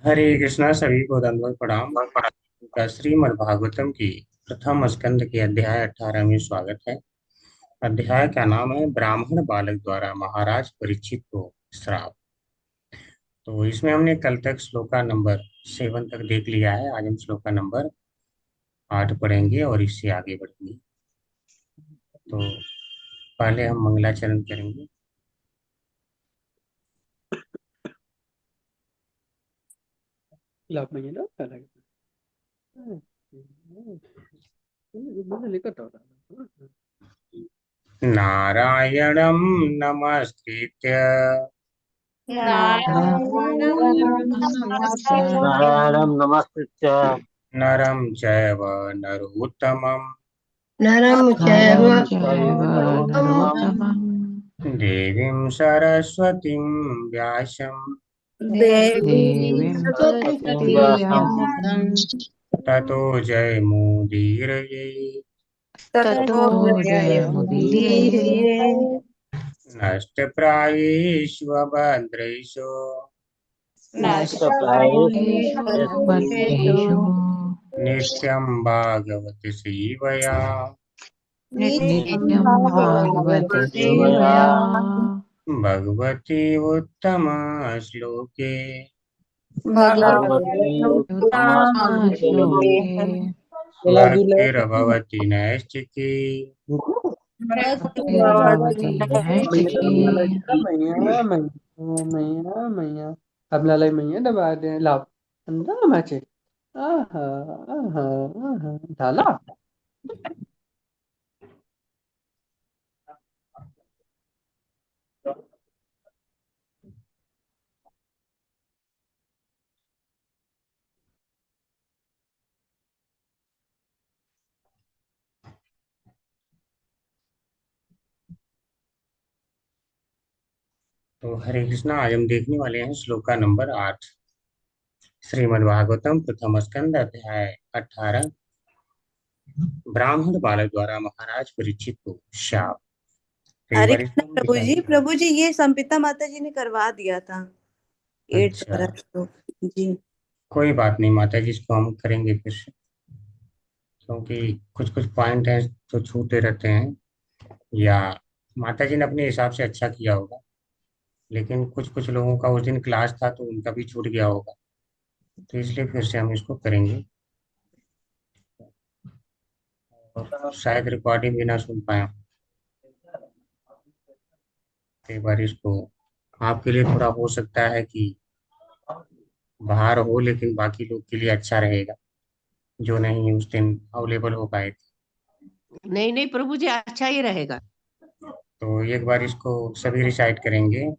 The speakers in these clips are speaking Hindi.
हरे कृष्णा। सभी को दंडवत प्रणाम। का श्रीमद् भागवतम की प्रथम स्कंद के अध्याय 18 में स्वागत है। अध्याय का नाम है ब्राह्मण बालक द्वारा महाराज परीक्षित को श्राप। तो इसमें हमने कल तक श्लोका नंबर 7 तक देख लिया है। आज हम श्लोका नंबर 8 पढ़ेंगे और इससे आगे बढ़ेंगे। तो पहले हम मंगलाचरण करेंगे। लाभ में ना अलग लेकर नारायणं नमस्कृत्य नारायणं नमस्कृत्य नरं चैव नरोत्तमं नरं चैव नरं चैव नरोत्तमं देवीं सरस्वतीं व्यासं देवीं सरस्वतीं व्यासं ततो जयमुदीरये। ततो जयमुदीरये। नष्टप्रायेष्वभद्रेषु नष्टप्रायेषु भद्रेषु नित्यं भागवत सेवया नित्यं भागवत सेवया भगवती उत्तम श्लोके भगवती उत्तमश्लोके भक्तिर्भवति नैष्ठिकी भक्तिर्भवति नैष्ठिकी। मैया मैया मैया अब लालाई मैया दबा दे लाभ अंदर माचे आहा आहा आहा डाला तो हरे कृष्णा। आज हम देखने वाले हैं श्लोका नंबर 8, श्रीमद् भागवतम प्रथम स्कंद अध्याय 18, ब्राह्मण बालक द्वारा महाराज परीक्षित को शाप। तो एक हरे बार कृष्ण इसको हम प्रभु जी। दिखाएंगे। प्रभु जी, ये संपिता माता जी ने करवा दिया था 8 अच्छा, वाला श्लोक जी। कोई बात नहीं माता जी, इसको हम करेंगे फिर से, क्योंकि कुछ कुछ पॉइंट हैं जो छूटे रहते हैं, या माता जी ने अपने हिसाब से अच्छा किया होगा, लेकिन कुछ कुछ लोगों का उस दिन क्लास था तो उनका भी छूट गया होगा, तो इसलिए फिर से हम इसको करेंगे। और शायद रिकॉर्डिंग भी ना सुन पाए। एक बार इसको आपके लिए थोड़ा हो सकता है कि बाहर हो, लेकिन बाकी लोग के लिए अच्छा रहेगा जो नहीं उस दिन अवेलेबल हो पाए थे। नहीं नहीं प्रभु जी, अच्छा ही रहेगा। तो एक बार इसको सभी रिसाइट करेंगे।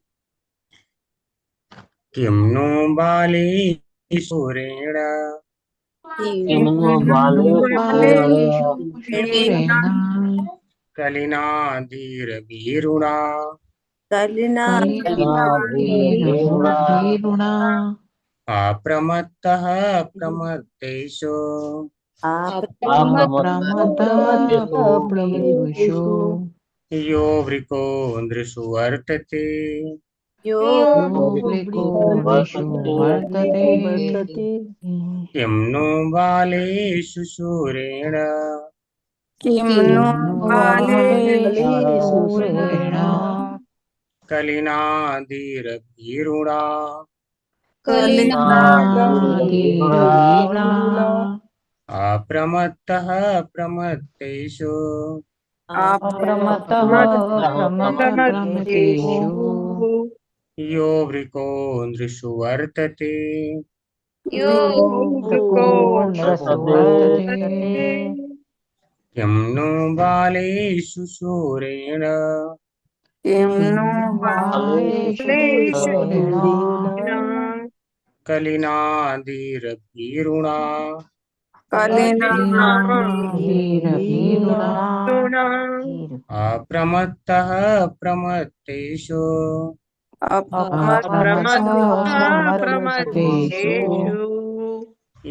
किम नो बाले सुरेण किन्नु बालेषु शूरेण कलिनाधीरवीरुणा कलिना कलिनाधीरधीरुणा अप्रमत्तः प्रमत्तेषु आप अप्रमत्तेषु प्रमत्तेषु यो वृको नृषु वर्तते यो यो वृको नृषु वर्तते। वर्तते किं नो बालेषु शूरेण किन्नु बालेषु शूरेण कलिनाधीरवीरुणा कलिनाधीरधीरुणा अप्रमत्तः प्रमत्तेषु अप्रमत्तः प्रमत्तेषु यो वृको नृषु वर्तते यो वृको नृषु वर्तते। किं नो बालेषु शूरेण किन्नु बालेषु शूरेण कलिनाधीरवीरुणा कलिनाधीरधीरुणा अप्रमत्तः प्रमत्तेषु अप्रमत्तः प्रमत्तेषु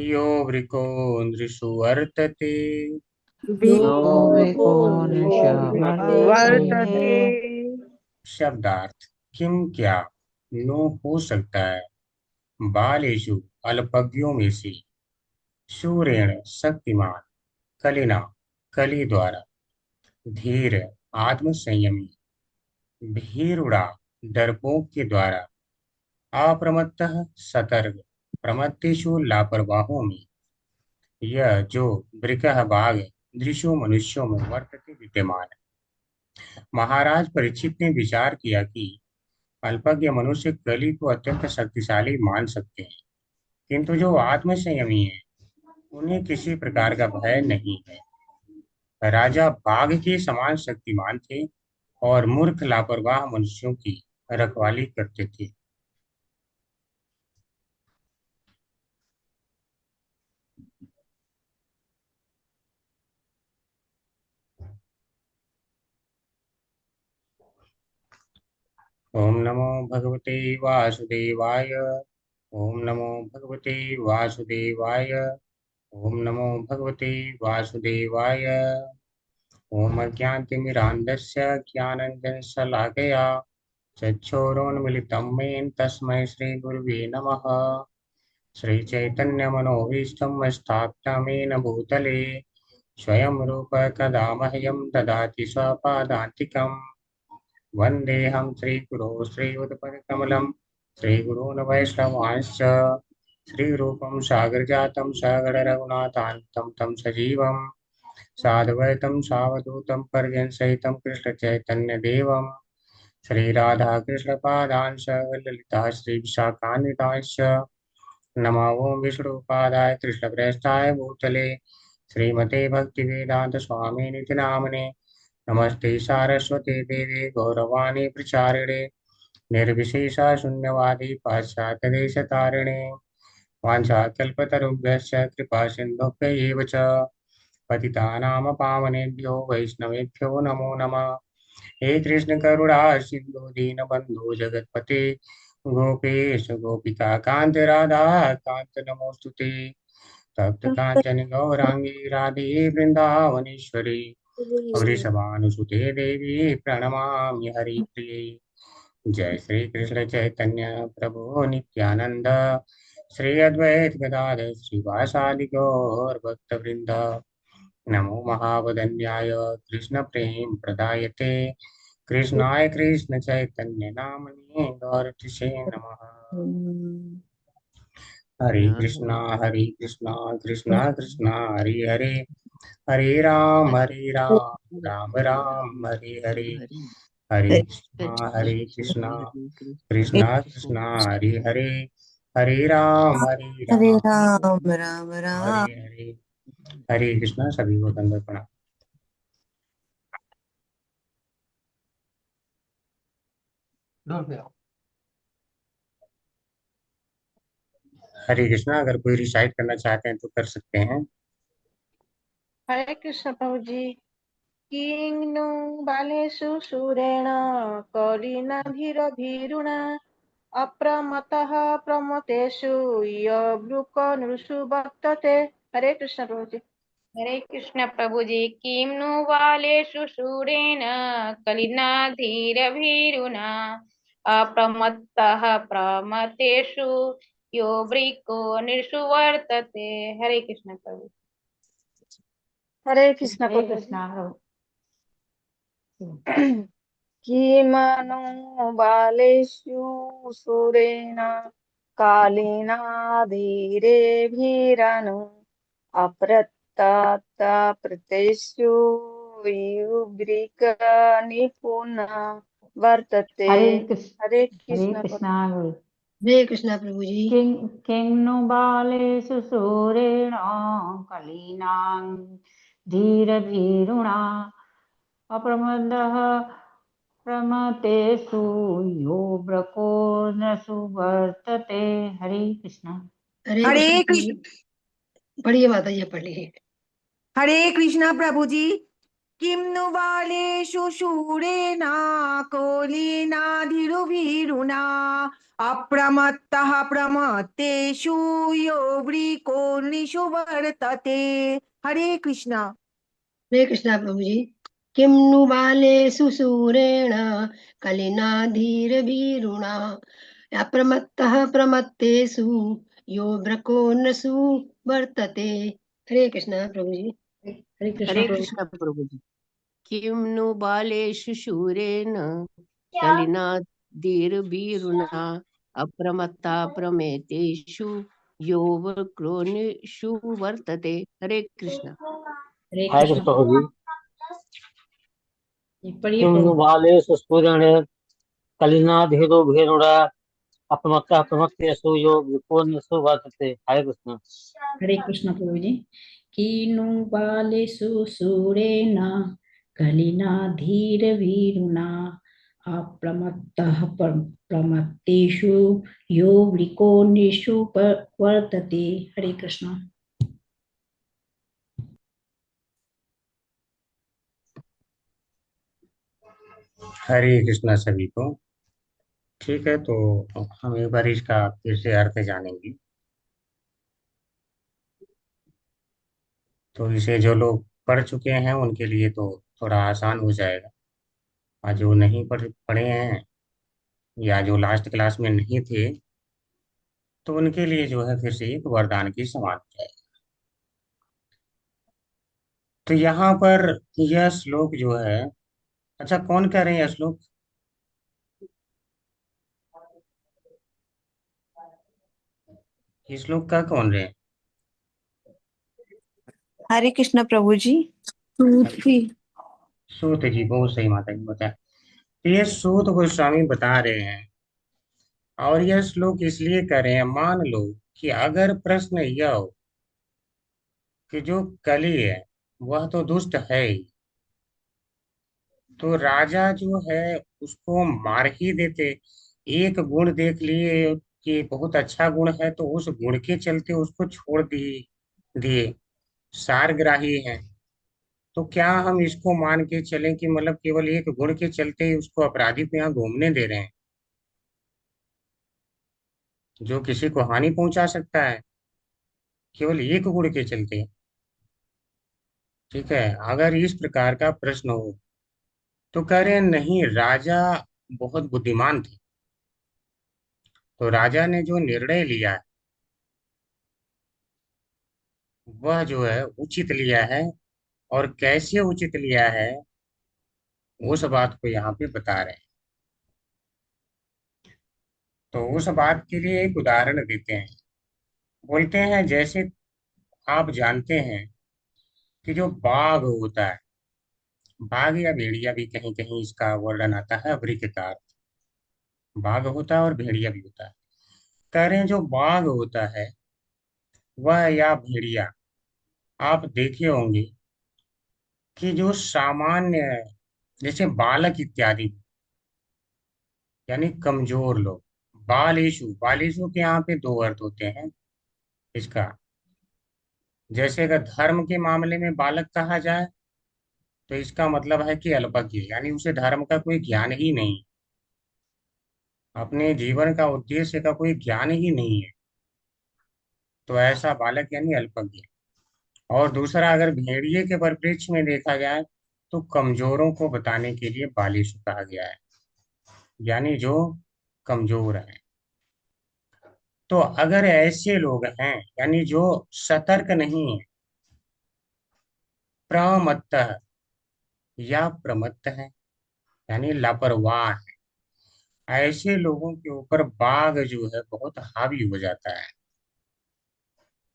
यो वृको नृषु वर्तते यो वृको नृषु वर्तते। शब्दार्थ। किम क्या नो हो सकता है, बालेषु अल्पज्ञों में से, शूरेण शक्तिमान, कलिना कली द्वारा, धीर आत्मसंयमी, भीरुड़ा डरपोक के द्वारा, अप्रमत्तः सतर्क प्रमत्तेषु लापरवाहों में, यह जो वृकः बाघ दृश्यों मनुष्यों में वर्तते विद्यमान है। महाराज परीक्षित ने विचार किया कि अल्पज्ञ मनुष्य कली को अत्यंत शक्तिशाली मान सकते हैं, किंतु जो आत्मसंयमी है उन्हें किसी प्रकार का भय नहीं है। राजा बाघ के समान शक्तिमान थे और मूर्ख लापरवाह मनुष्यों की रखवाली करते थे। ओम नमो भगवते वासुदेवाय। ओम नमो भगवते वासुदेवाय। ओम नमो भगवते वासुदेवाय। ओम अज्ञानतिमिरान्धस्य ज्ञानाञ्जनशलाकया चक्षुरोन्मिलितं येन तस्मै श्रीगुरुवे नमः। श्रीचैतन्यमनोभीष्टं स्थापितं भूतले स्वयं रूप कदा मह्यं ददाति स्वपदान्तिकम्। वन्देऽहं श्रीगुरो श्रीयुतपदकमलं श्रीगुरून् वैष्णवांश्च श्रीरूपं सागरजातं सगणरघुनाथान्वितं तं सजीवं साद्वैतं सावधूतं पर्यंसहितं कृष्णचैतन्यदेवं श्रीराधाकृष्णपादान् ललिता श्रीविशाखान्वितांश्च नमो विष्णुपादाय कृष्णप्रेष्ठाय भूतले श्रीमते भक्तिवेदांत स्वामिनिति नामने। नमस्ते सारस्वते देवे गौरवाणी प्रचारिणे निर्विशेषा शून्यवादी पाश्चात्यदेशतारिणे वाञ्छाकल्पतरुभ्यश्च कृपा सिन्धुभ्य एव च पतितानां पावनेभ्यो वैष्णवेभ्यो नमो नमः। हे कृष्ण करुणा सिंधु दीनबंधु जगतपते गोपेश गोपिका कांत राधा कांत नमोस्तुते। तप्त कांचन गौरांगी राधे वृंदावनेश्वरी वृषभानुसुते देवी प्रणमामि हरिप्रिये। जय श्री कृष्ण चैतन्य प्रभु नित्यानंद श्री अद्वैत गदाधर श्रीवासादि गौर भक्तवृंद। नमो महावदन्याय कृष्ण प्रेम प्रदायते कृष्णाय कृष्ण चैतन्य नामने गौरतिसे नमः। हरे कृष्णा कृष्णा कृष्णा हरे हरे, हरे राम राम राम हरे हरे। हरे कृष्णा कृष्णा कृष्णा हरे हरे, हरे राम हरे राम राम राम। हरे हरे। हरे कृष्णा। सभी को दंडवत प्रणाम। हरे कृष्णा। अगर कोई रिसाइट करना चाहते हैं तो कर सकते हैं। हरे कृष्ण प्रभु जी। किंनु बालेषु सुरेण कलिनाधिरधिरुणा अप्रमतः प्रमतेषु यवृकोनृषु वर्तते। हरे कृष्ण प्रभु जी। हरे कृष्ण प्रभु जी। किं नु बालेषु शूरेण कलिनाधीरभीरुना अप्रमत्तः प्रमतेषु यो वृको निषु वर्तते। हरे कृष्ण प्रभु। हरे कृष्ण हरे प्रभु जी। कृष्ण प्रभु। किमनु बालेषु सुरेण कालिनाधीरेभिरनु अप्रतत प्रतेषु युग्रिक निपुण वर्तते। हरे कृष्ण। हरे हरे कृष्ण कृष्ण प्रभु। प्रभु। हरे कृष्ण प्रभु जी। किं नु बालेषु शूरेण कलिनां धीरभीरुणा अप्रमदः प्रमतेषु यो ब्रको न सुवर्तते। हरे कृष्ण। हरे हरे कृष्ण प्रभु जी। कृष्ण। पढ़िए माता जी पढ़िए। हरे कृष्णा प्रभु जी। किं नु बालेषु शूरेण कोलिनाधिरुभिरुना अप्रमत्तः प्रमत्तेषु यो वृकोर्निषु वर्तते। हरे कृष्णा। हरे कृष्णा प्रभु जी। किं नु बालेषु शूरेण कलिनाधीरभीरुणा अप्रमत्तः प्रमत्तेषु यो ब्रकोन्नसु वर्तते। हरे कृष्णा प्रभु जी। हरे कृष्णा हरे प्रभु। कृष्ण प्रभु जी। किं नु बालेषु शूरेण कलिनाद्रिर्भीरुना अप्रमत्ता प्रमेतेषु यो वक्रोनिषु वर्तते। हरे कृष्ण। हरे हाय कृष्णा। कृष्ण प्रभु जी। पढ़िए किम नु प्रभु। बालेषु स्फुरण कलिना धीरो भेरुड़ा अपमत्ता प्रमत्तेषु यो विकोन्यसु वर्तते। हाय कृष्ण। हरे कृष्णा प्रभु जी। कीनु बालेषु सूरेण कलिना धीरवीरुना अप्रमत्तः प्रमत्तेषु यो वृकोनिषु वर्तते। हरे कृष्णा। हरे कृष्णा सभी को। ठीक है, तो हम एक बार इसका फिर से अर्थ जानेंगे। तो इसे जो लोग पढ़ चुके हैं उनके लिए तो थोड़ा आसान हो जाएगा, और जो नहीं पढ़े हैं या जो लास्ट क्लास में नहीं थे, तो उनके लिए जो है फिर से एक वरदान की समान है। तो यहाँ पर यह श्लोक जो है, अच्छा कौन कह रहे हैं यह श्लोक? ये श्लोक का कौन रहे हैं? हरे कृष्ण प्रभु जी। सूफी। सूत जी, बहुत सही माता जी बताया। तो ये सूत गोस्वामी बता रहे हैं, और यह श्लोक इसलिए कर रहे हैं, मान लो कि अगर प्रश्न यह हो कि जो कली है वह तो दुष्ट है ही, तो राजा जो है उसको मार ही देते। एक गुण देख लिए कि बहुत अच्छा गुण है, तो उस गुण के चलते उसको छोड़ दिए। सारग्राही है, तो क्या हम इसको मान के चलें कि मतलब केवल एक गुण के चलते ही उसको अपराधी को यहाँ घूमने दे रहे हैं, जो किसी को हानि पहुंचा सकता है, केवल एक गुण के चलते? ठीक है, अगर इस प्रकार का प्रश्न हो तो कह रहे हैं नहीं, राजा बहुत बुद्धिमान थे। तो राजा ने जो निर्णय लिया है वह जो है उचित लिया है, और कैसे उचित लिया है उस बात को यहाँ पे बता रहे हैं। तो उस बात के लिए एक उदाहरण देते हैं। बोलते हैं जैसे आप जानते हैं कि जो बाघ होता है, बाघ या भेड़िया भी कहीं कहीं इसका वर्णन आता है अफ्रीकता। बाघ होता है और भेड़िया भी होता है। कह रहे हैं जो बाघ होता है वह या भेड़िया, आप देखे होंगे कि जो सामान्य जैसे बालक इत्यादि, यानी कमजोर लोग, बालेशु के यहाँ पे दो अर्थ होते हैं इसका। जैसे अगर धर्म के मामले में बालक कहा जाए तो इसका मतलब है कि अल्पज्ञ, यानी उसे धर्म का कोई ज्ञान ही नहीं, अपने जीवन का उद्देश्य का कोई ज्ञान ही नहीं है, तो ऐसा बालक यानी अल्पज्ञ। और दूसरा, अगर भेड़िए के परिप्रेक्ष्य में देखा जाए तो कमजोरों को बताने के लिए बालिश कहा गया है, यानी जो कमजोर है। तो अगर ऐसे लोग हैं, यानी जो सतर्क नहीं है, प्रमत्त या प्रमत्त है, यानी लापरवाह है, ऐसे लोगों के ऊपर बाघ जो है बहुत हावी हो जाता है।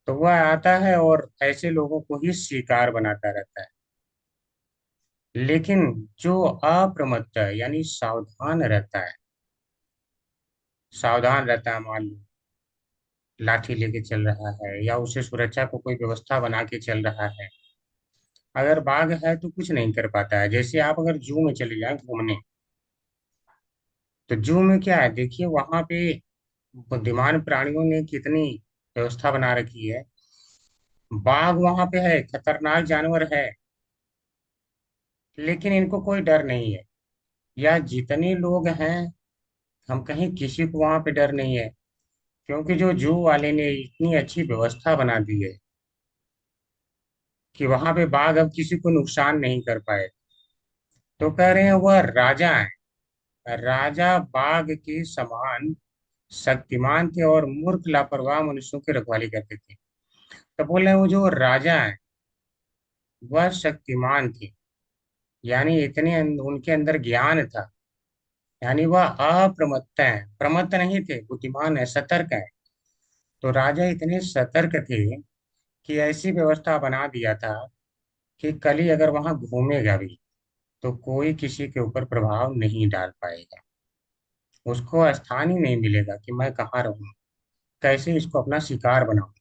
तो वह आता है और ऐसे लोगों को ही शिकार बनाता रहता है। लेकिन जो अप्रमत्त है, यानी सावधान रहता है, मान लो लाठी लेके चल रहा है या उसे सुरक्षा को कोई व्यवस्था बना के चल रहा है, अगर बाघ है तो कुछ नहीं कर पाता है। जैसे आप अगर जू में चले जाएं घूमने, तो जू में क्या है, देखिए वहां पे बुद्धिमान प्राणियों ने कितनी व्यवस्था बना रखी है। बाघ वहां पे है, खतरनाक जानवर है, लेकिन इनको कोई डर नहीं है। या जितने लोग हैं, हम कहीं किसी को वहां पे डर नहीं है, क्योंकि जो जू वाले ने इतनी अच्छी व्यवस्था बना दी है कि वहां पे बाघ अब किसी को नुकसान नहीं कर पाए। तो कह रहे हैं वह राजा है, राजा बाघ के समान शक्तिमान थे और मूर्ख लापरवाह मनुष्यों की रखवाली करते थे। तो बोल रहे हैं वो जो राजा है वह शक्तिमान थे, यानी उनके अंदर ज्ञान था, यानी वह अप्रमत्त है, प्रमत्त नहीं थे, बुद्धिमान है, सतर्क है। तो राजा इतने सतर्क थे कि ऐसी व्यवस्था बना दिया था कि कली अगर वहां घूमेगा भी तो कोई किसी के ऊपर प्रभाव नहीं डाल पाएगा, उसको स्थान ही नहीं मिलेगा कि मैं कहाँ रहूं, कैसे इसको अपना शिकार बनाऊं।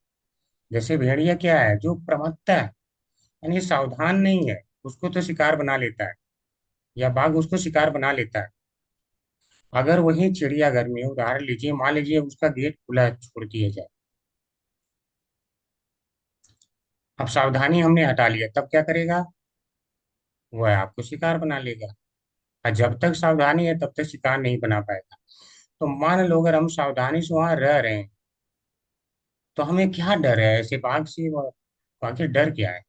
जैसे भेड़िया क्या है, जो प्रमत्ता है, यानी सावधान नहीं है, उसको तो शिकार बना लेता है, या बाघ उसको शिकार बना लेता है। अगर वही चिड़ियाघर में उदाहरण लीजिए, मान लीजिए उसका गेट खुला छोड़ दिया जाए, अब सावधानी हमने हटा लिया, तब क्या करेगा, वह आपको शिकार बना लेगा। और जब तक सावधानी है तब तक शिकार नहीं बना पाएगा। तो मान लो अगर हम सावधानी से वहां रह रहे हैं तो हमें क्या डर है ऐसे बाघ से, बाकी डर क्या है।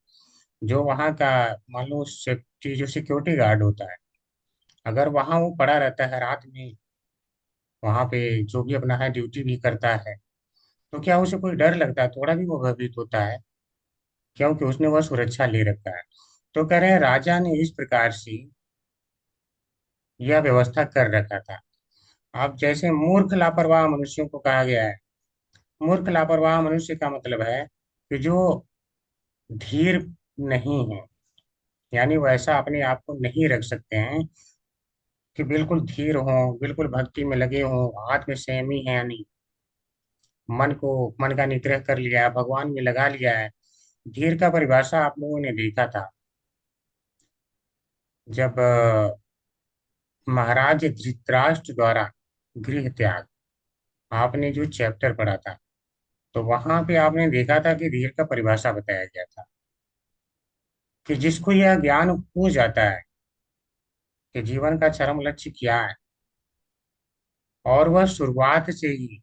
जो वहां का मान लो सेफ्टी, जो सिक्योरिटी गार्ड होता है, अगर वहां वो पड़ा रहता है रात में, वहां पे जो भी अपना है ड्यूटी भी करता है, तो क्या उसे कोई डर लगता है, थोड़ा भी वो भयभीत होता है, क्योंकि उसने वह सुरक्षा ले रखा है। तो कह रहे हैं राजा ने इस प्रकार से यह व्यवस्था कर रखा था। अब जैसे मूर्ख लापरवाह मनुष्यों को कहा गया है, मूर्ख लापरवाह मनुष्य का मतलब है कि जो धीर नहीं है, यानी वैसा अपने आप को नहीं रख सकते हैं कि बिल्कुल धीर हो, बिल्कुल भक्ति में लगे हो, हाथ में संयमी है, यानी मन का निग्रह कर लिया है, भगवान में लगा लिया है। धीर का परिभाषा आप लोगों ने देखा था जब महाराज धृतराष्ट्र द्वारा गृह त्याग, आपने जो चैप्टर पढ़ा था, तो वहां पे आपने देखा था कि धीर का परिभाषा बताया गया था कि जिसको यह ज्ञान हो जाता है कि जीवन का चरम लक्ष्य क्या है, और वह शुरुआत से ही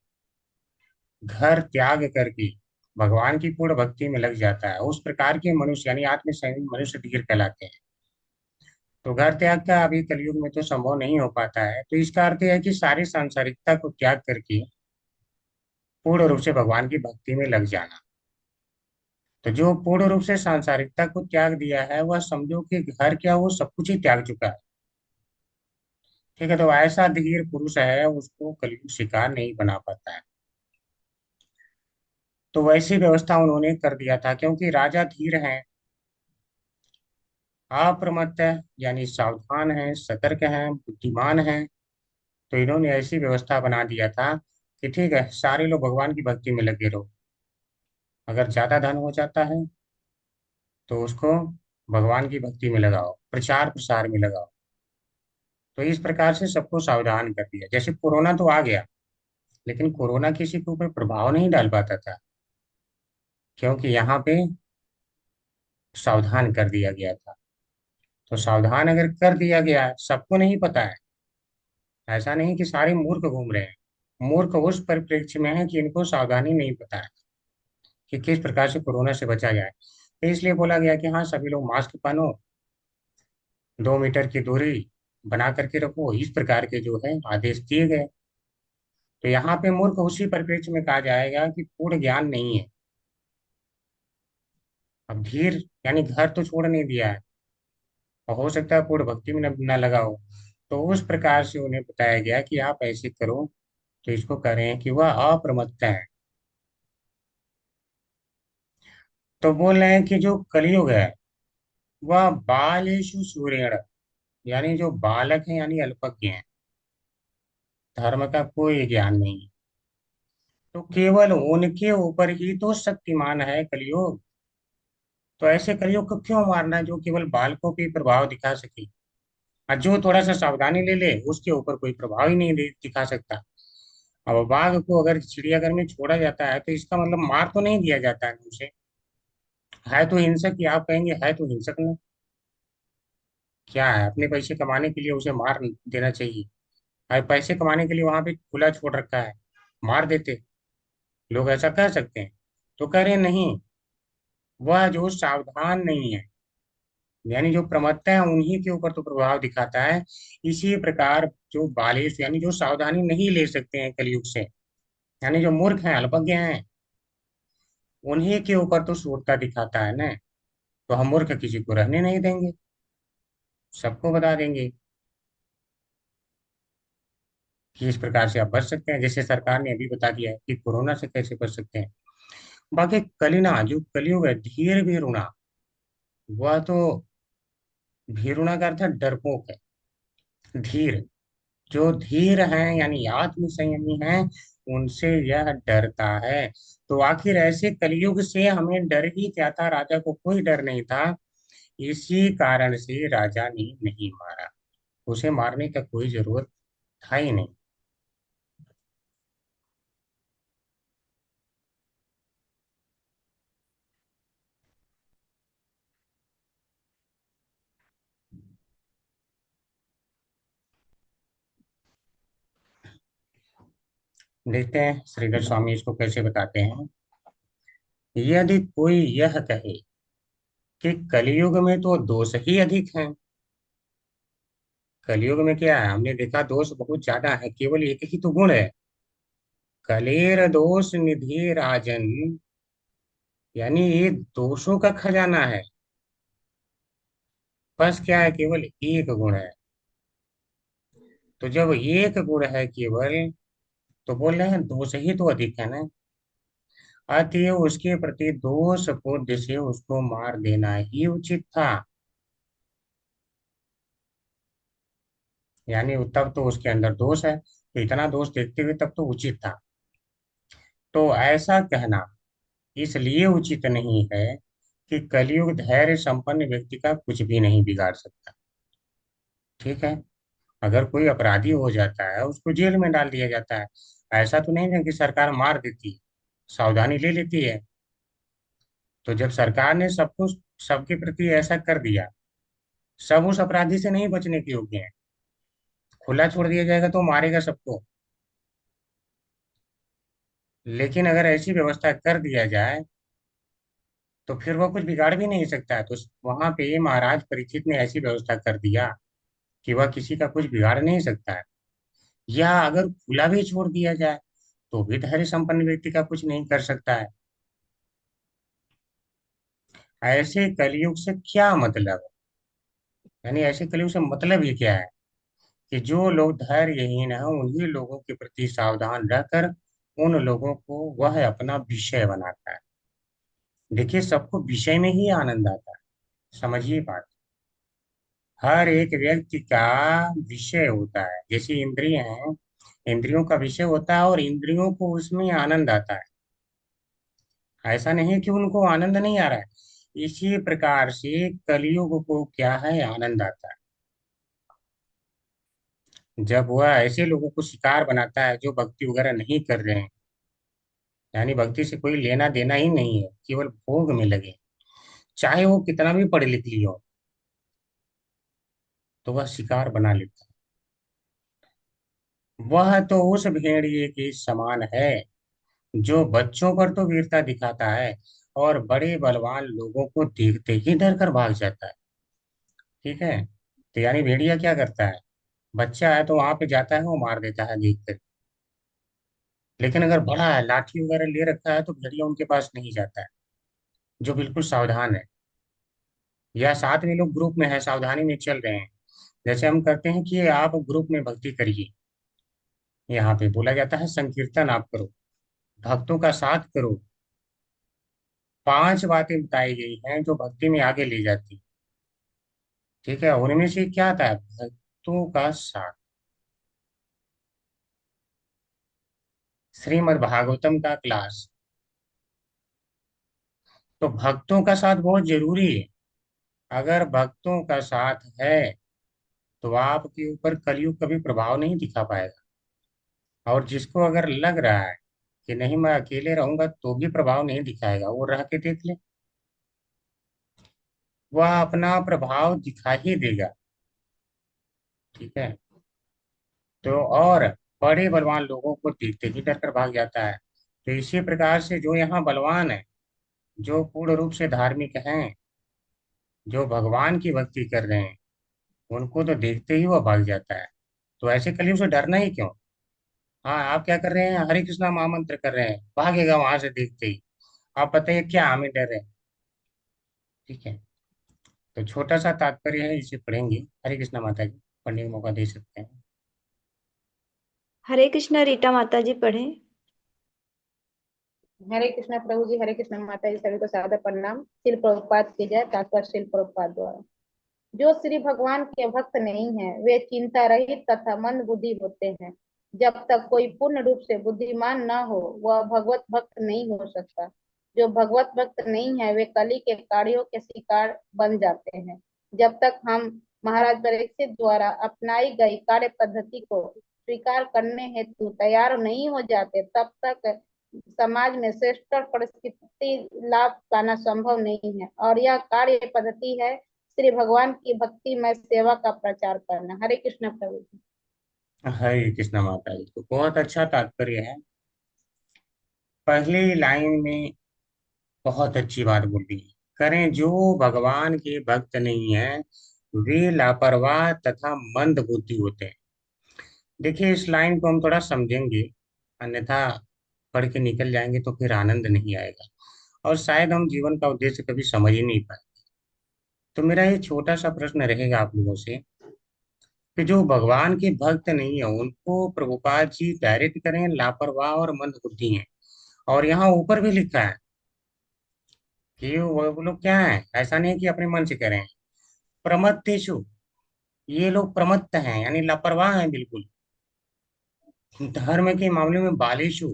घर त्याग करके भगवान की पूर्ण भक्ति में लग जाता है, उस प्रकार के मनुष्य यानी आत्म संयमी मनुष्य धीर कहलाते हैं। तो घर त्याग का अभी कलयुग में तो संभव नहीं हो पाता है, तो इसका अर्थ यह है कि सारी सांसारिकता को त्याग करके पूर्ण रूप से भगवान की भक्ति में लग जाना। तो जो पूर्ण रूप से सांसारिकता को त्याग दिया है वह समझो कि घर क्या, वो सब कुछ ही त्याग चुका है। ठीक है, तो ऐसा धीर पुरुष है, उसको कलयुग शिकार नहीं बना पाता है। तो वैसी व्यवस्था उन्होंने कर दिया था, क्योंकि राजा धीर हैं, अप्रमत्त है, यानी सावधान है, सतर्क हैं, बुद्धिमान हैं। तो इन्होंने ऐसी व्यवस्था बना दिया था कि ठीक है, सारे लोग भगवान की भक्ति में लगे रहो। अगर ज्यादा धन हो जाता है तो उसको भगवान की भक्ति में लगाओ, प्रचार प्रसार में लगाओ। तो इस प्रकार से सबको सावधान कर दिया। जैसे कोरोना तो आ गया, लेकिन कोरोना किसी के ऊपर प्रभाव नहीं डाल पाता था, क्योंकि यहाँ पे सावधान कर दिया गया था। तो सावधान अगर कर दिया गया, सबको नहीं पता है, ऐसा नहीं कि सारे मूर्ख घूम रहे हैं। मूर्ख उस परिप्रेक्ष्य में है कि इनको सावधानी नहीं पता है कि किस प्रकार से कोरोना से बचा जाए। तो इसलिए बोला गया कि हाँ, सभी लोग मास्क पहनो, 2 मीटर की दूरी बना करके रखो, इस प्रकार के जो है आदेश दिए गए। तो यहाँ पे मूर्ख उसी परिप्रेक्ष्य में कहा जाएगा कि पूर्ण ज्ञान नहीं है। अब धीर यानी घर तो छोड़ नहीं दिया है, और हो सकता है पूर्ण भक्ति में न लगा हो, तो उस प्रकार से उन्हें बताया गया कि आप ऐसे करो। तो इसको कह रहे हैं कि वह अप्रमत्त है। तो बोल रहे हैं कि जो कलयुग है वह बालेषु सूरेण, यानी जो बालक है यानी अल्पज्ञ हैं, धर्म का कोई ज्ञान नहीं, तो केवल उनके ऊपर ही तो शक्तिमान है कलयुग। तो ऐसे कलयुग को क्यों मारना है जो केवल बालकों पे प्रभाव दिखा सके, और जो थोड़ा सा सावधानी ले ले उसके ऊपर कोई प्रभाव ही नहीं दिखा सकता। अब बाघ को अगर चिड़ियाघर में छोड़ा जाता है तो इसका मतलब मार तो नहीं दिया जाता है उसे, है तो हिंसक ही, आप कहेंगे है तो हिंसक ना, क्या है, अपने पैसे कमाने के लिए उसे मार देना चाहिए। भाई पैसे कमाने के लिए वहां पे खुला छोड़ रखा है, मार देते, लोग ऐसा कह सकते हैं। तो कह रहे नहीं, वह जो सावधान नहीं है, यानी जो प्रमत्ता है, उन्हीं के ऊपर तो प्रभाव दिखाता है। इसी प्रकार जो बालिश यानी जो सावधानी नहीं ले सकते हैं कलयुग से, यानी जो मूर्ख हैं, अल्पज्ञ हैं, उन्हीं के ऊपर तो सूरता दिखाता है ना। तो हम मूर्ख किसी को रहने नहीं देंगे, सबको बता देंगे कि इस प्रकार से आप बच सकते हैं, जैसे सरकार ने अभी बता दिया है कि कोरोना से कैसे बच सकते हैं। बाकी कलिना, जो कलयुग है, धीर भी रुना, वह तो, भीरुणा का अर्थ है डरपोक है। धीर, जो धीर हैं यानी आत्म संयमी हैं, उनसे यह डरता है। तो आखिर ऐसे कलयुग से हमें डर ही क्या था, राजा को कोई डर नहीं था। इसी कारण से राजा ने नहीं मारा, उसे मारने का कोई जरूरत था ही नहीं। देखते हैं श्रीधर स्वामी इसको कैसे बताते हैं। यदि कोई यह कहे कि कलयुग में तो दोष ही अधिक हैं, कलयुग में क्या है, हमने देखा दोष बहुत ज्यादा है, केवल एक ही तो गुण है, कलेर दोष निधि राजन, यानी ये दोषों का खजाना है। बस क्या है, केवल एक गुण है। तो जब एक गुण है केवल, तो बोल रहे हैं दोष ही तो अधिक है ना। अतएव उसके प्रति दोष बोध से उसको मार देना ही उचित था। यानी तब तो उसके अंदर दोष है, तो इतना दोष देखते हुए तब तो उचित था। तो ऐसा कहना इसलिए उचित नहीं है कि कलयुग धैर्य संपन्न व्यक्ति का कुछ भी नहीं बिगाड़ सकता। ठीक है, अगर कोई अपराधी हो जाता है उसको जेल में डाल दिया जाता है, ऐसा तो नहीं है कि सरकार मार देती है, सावधानी ले लेती है। तो जब सरकार ने सबको, सबके प्रति ऐसा कर दिया, सब उस अपराधी से नहीं बचने के योग्य हैं, खुला छोड़ दिया जाएगा तो मारेगा सबको। लेकिन अगर ऐसी व्यवस्था कर दिया जाए तो फिर वो कुछ बिगाड़ भी नहीं सकता है। तो वहां पे महाराज परीक्षित ने ऐसी व्यवस्था कर दिया कि वह किसी का कुछ बिगाड़ नहीं सकता है। या अगर खुला भी छोड़ दिया जाए तो भी धैर्य संपन्न व्यक्ति का कुछ नहीं कर सकता है। ऐसे कलयुग से क्या मतलब है, यानी ऐसे कलयुग से मतलब ये क्या है कि जो लोग धैर्यहीन है उन्हीं लोगों के प्रति सावधान रहकर उन लोगों को वह अपना विषय बनाता है। देखिए, सबको विषय में ही आनंद आता है, समझिए बात। हर एक व्यक्ति का विषय होता है, जैसे इंद्रिय हैं, इंद्रियों का विषय होता है और इंद्रियों को उसमें आनंद आता है। ऐसा नहीं कि उनको आनंद नहीं आ रहा है। इसी प्रकार से कलयुग को क्या है, आनंद आता है जब वह ऐसे लोगों को शिकार बनाता है जो भक्ति वगैरह नहीं कर रहे हैं, यानी भक्ति से कोई लेना देना ही नहीं है, केवल भोग में लगे, चाहे वो कितना भी पढ़ लिख लिया हो, तो वह शिकार बना लेता है। वह तो उस भेड़िए के समान है जो बच्चों पर तो वीरता दिखाता है और बड़े बलवान लोगों को देखते ही डर कर भाग जाता है। ठीक है, तो यानी भेड़िया क्या करता है, बच्चा है तो वहां पे जाता है, वो मार देता है देख कर। लेकिन अगर बड़ा है, लाठी वगैरह ले रखा है, तो भेड़िया उनके पास नहीं जाता है, जो बिल्कुल सावधान है, या साथ में लोग ग्रुप में है, सावधानी में चल रहे हैं। जैसे हम करते हैं कि आप ग्रुप में भक्ति करिए, यहाँ पे बोला जाता है संकीर्तन आप करो, भक्तों का साथ करो। 5 बातें बताई गई हैं जो भक्ति में आगे ले जाती। ठीक है, उनमें से क्या आता है, भक्तों का साथ। श्रीमद् भागवतम का क्लास, तो भक्तों का साथ बहुत जरूरी है। अगर भक्तों का साथ है तो आपके ऊपर कलयुग कभी प्रभाव नहीं दिखा पाएगा। और जिसको अगर लग रहा है कि नहीं मैं अकेले रहूंगा तो भी प्रभाव नहीं दिखाएगा, वो रह के देख ले, वह अपना प्रभाव दिखा ही देगा। ठीक है, तो और बड़े बलवान लोगों को देखते ही डर कर भाग जाता है। तो इसी प्रकार से जो यहाँ बलवान है, जो पूर्ण रूप से धार्मिक हैं, जो भगवान की भक्ति कर रहे हैं, उनको तो देखते ही वो भाग जाता है। तो ऐसे कलयुग से डरना ही क्यों। हाँ, आप क्या कर रहे हैं? हरे कृष्णा महामंत्र कर रहे हैं, भागेगा वहां से देखते ही। आप बताइए क्या हमें डर है? ठीक है, तो छोटा सा तात्पर्य है, इसे पढ़ेंगे। हरे कृष्णा माता जी, पढ़ने का मौका दे सकते हैं। हरे कृष्णा रीटा माता जी पढ़े। हरे कृष्णा प्रभु जी, हरे कृष्णा माता जी, सभी को सादर प्रणाम। शिल प्रभुपाद की जय। तात्पर्य शिल प्रभुपाद द्वारा। जो श्री भगवान के भक्त नहीं है वे चिंता रहित तथा मंद बुद्धि होते हैं। जब तक कोई पूर्ण रूप से बुद्धिमान न हो वह भगवत भक्त नहीं हो सकता। जो भगवत भक्त नहीं है वे कली के कार्यों के शिकार बन जाते हैं। जब तक हम महाराज परीक्षित द्वारा अपनाई गई कार्य पद्धति को स्वीकार करने हेतु तैयार नहीं हो जाते तब तक समाज में श्रेष्ठ परिस्थिति लाभ पाना संभव नहीं है। और यह कार्य पद्धति है श्री भगवान की भक्ति में सेवा का प्रचार करना। हरे कृष्ण प्रभु जी। हरे कृष्णा माता जी, तो बहुत अच्छा तात्पर्य है। पहली लाइन में बहुत अच्छी बात बोली। करें जो भगवान के भक्त नहीं है वे लापरवाह तथा मंद बुद्धि होते हैं। देखिए, इस लाइन को हम थोड़ा समझेंगे, अन्यथा पढ़ के निकल जाएंगे तो फिर आनंद नहीं आएगा, और शायद हम जीवन का उद्देश्य कभी समझ ही नहीं पाए। तो मेरा ये छोटा सा प्रश्न रहेगा आप लोगों से कि जो भगवान के भक्त नहीं है उनको प्रभुपाद जी डायरेक्ट करें लापरवाह और मंद बुद्धि हैं। और यहाँ ऊपर भी लिखा है कि वो लोग क्या है, ऐसा नहीं है कि अपने मन से करें। प्रमत्तेषु, ये लोग प्रमत्त हैं यानी लापरवाह हैं बिल्कुल। धर्म के मामले में बालेषु,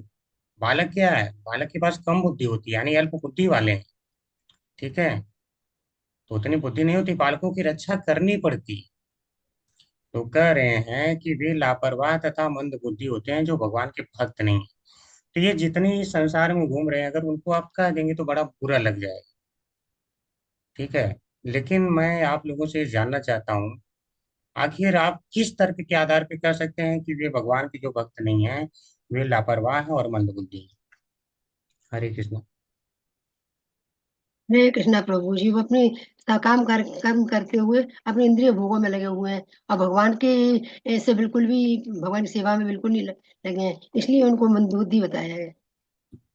बालक क्या है, बालक के पास कम बुद्धि होती है यानी अल्प बुद्धि वाले हैं। ठीक है, तो उतनी बुद्धि नहीं होती, बालकों की रक्षा करनी पड़ती। तो कह रहे हैं कि वे लापरवाह तथा मंद बुद्धि होते हैं जो भगवान के भक्त नहीं है। तो ये जितने इस संसार में घूम रहे हैं अगर उनको आप कह देंगे तो बड़ा बुरा लग जाएगा। ठीक है, लेकिन मैं आप लोगों से जानना चाहता हूँ, आखिर आप किस तर्क के आधार पर कह सकते हैं कि वे भगवान के जो भक्त नहीं है वे लापरवाह हैं और मंदबुद्धि हैं? हरे कृष्ण। हरे कृष्णा प्रभु जी, वो अपनी कर्म करते हुए अपने इंद्रिय भोगों में लगे हुए हैं और भगवान के से बिल्कुल भी भगवान की सेवा में बिल्कुल नहीं लगे हैं, इसलिए उनको मंदबुद्धि बताया है।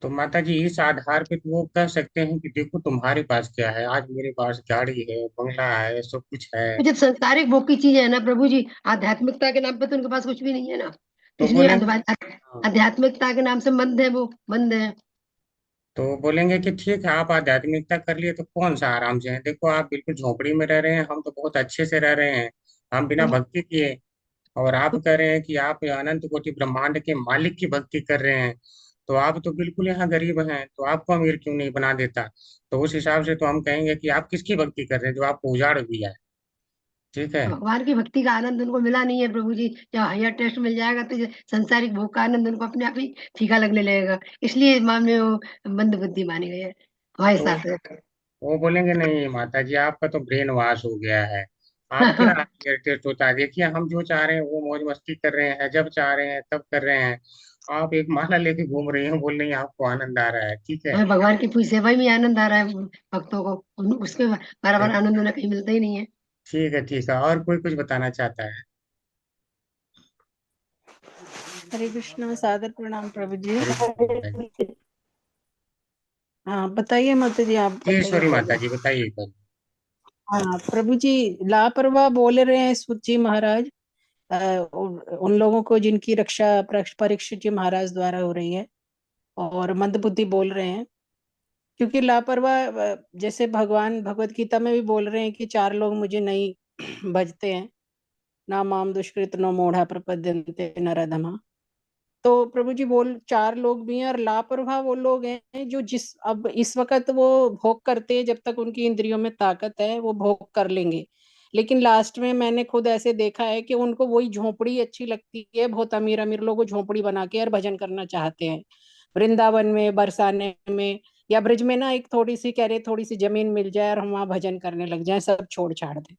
तो माता जी, इस आधार पे तो वो कह सकते हैं कि देखो तुम्हारे पास क्या है, आज मेरे पास गाड़ी है, बंगला है, सब कुछ है। तो जब संसारिक भोग की चीज है ना प्रभु जी, आध्यात्मिकता के नाम पे तो उनके पास कुछ भी नहीं है ना, तो इसलिए बोलेंगे, हाँ, आध्यात्मिकता के नाम से मंद है, वो मंद है। तो बोलेंगे कि ठीक है आप आध्यात्मिकता कर लिए तो कौन सा आराम से है, देखो आप बिल्कुल झोपड़ी में रह रहे हैं, हम तो बहुत अच्छे से रह रहे हैं, हम बिना भक्ति किए। और आप कह रहे हैं कि आप अनंत कोटि ब्रह्मांड के मालिक की भक्ति कर रहे हैं, तो आप तो बिल्कुल यहाँ गरीब हैं, तो आपको अमीर क्यों नहीं बना देता? तो उस हिसाब से तो हम कहेंगे कि आप किसकी भक्ति कर रहे हैं जो आपको उजाड़ दिया है। ठीक है, भगवान की भक्ति का आनंद उनको मिला नहीं है प्रभु जी। जब हायर टेस्ट मिल जाएगा तो ये संसारिक भोग का आनंद उनको अपने आप ही फीका लगने लगेगा, इसलिए इस मामले में वो मंद बुद्धि माने गए हैं हमारे तो साथ है। वो बोलेंगे नहीं माता जी आपका तो ब्रेन वॉश हो गया है, आप क्या इरिटेट होता है, देखिए हम जो चाह रहे हैं वो मौज मस्ती कर रहे हैं, जब चाह रहे हैं तब कर रहे हैं। आप एक माला लेके घूम रही हैं, बोल रही हैं आपको आनंद आ रहा है। ठीक है, हमें भगवान की पूरी सेवा में आनंद आ रहा है भक्तों को, उसके बराबर आनंद उन्हें कहीं मिलता ही नहीं है। ठीक है, ठीक है, और कोई कुछ बताना चाहता है? हरे कृष्णा, सादर प्रणाम प्रभु जी। हरे कृष्ण माता जी। हाँ बताइए माता जी, आप जी बताइए ईश्वरी माता पहले। जी बताइए कल। हाँ प्रभु जी, लापरवाह बोल रहे हैं सूत जी महाराज, उन लोगों को जिनकी रक्षा परीक्षित जी महाराज द्वारा हो रही है, और मंदबुद्धि बोल रहे हैं। क्योंकि लापरवाह, जैसे भगवान भगवत गीता में भी बोल रहे हैं कि चार लोग मुझे नहीं भजते हैं, ना माम दुष्कृत नो मूढ़ा प्रपद्यन्ते नराधमा। तो प्रभु जी बोल चार लोग भी हैं, और लापरवाह वो लोग हैं जो जिस अब इस वक्त वो भोग करते हैं, जब तक उनकी इंद्रियों में ताकत है वो भोग कर लेंगे। लेकिन लास्ट में मैंने खुद ऐसे देखा है कि उनको वही झोपड़ी अच्छी लगती है, बहुत अमीर अमीर लोग वो झोपड़ी बना के और भजन करना चाहते हैं, वृंदावन में, बरसाने में, या ब्रिज में ना एक थोड़ी सी कह रहे थोड़ी सी जमीन मिल जाए और हम वहां भजन करने लग जाए, सब छोड़ छाड़ दें।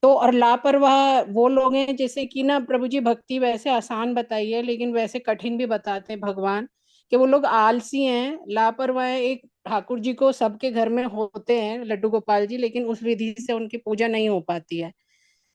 तो और लापरवाह वो लोग हैं जैसे कि ना प्रभु जी, भक्ति वैसे आसान बताई है लेकिन वैसे कठिन भी बताते हैं भगवान, कि वो लोग आलसी हैं, लापरवाह हैं। एक ठाकुर जी को सबके घर में होते हैं लड्डू गोपाल जी, लेकिन उस विधि से उनकी पूजा नहीं हो पाती है।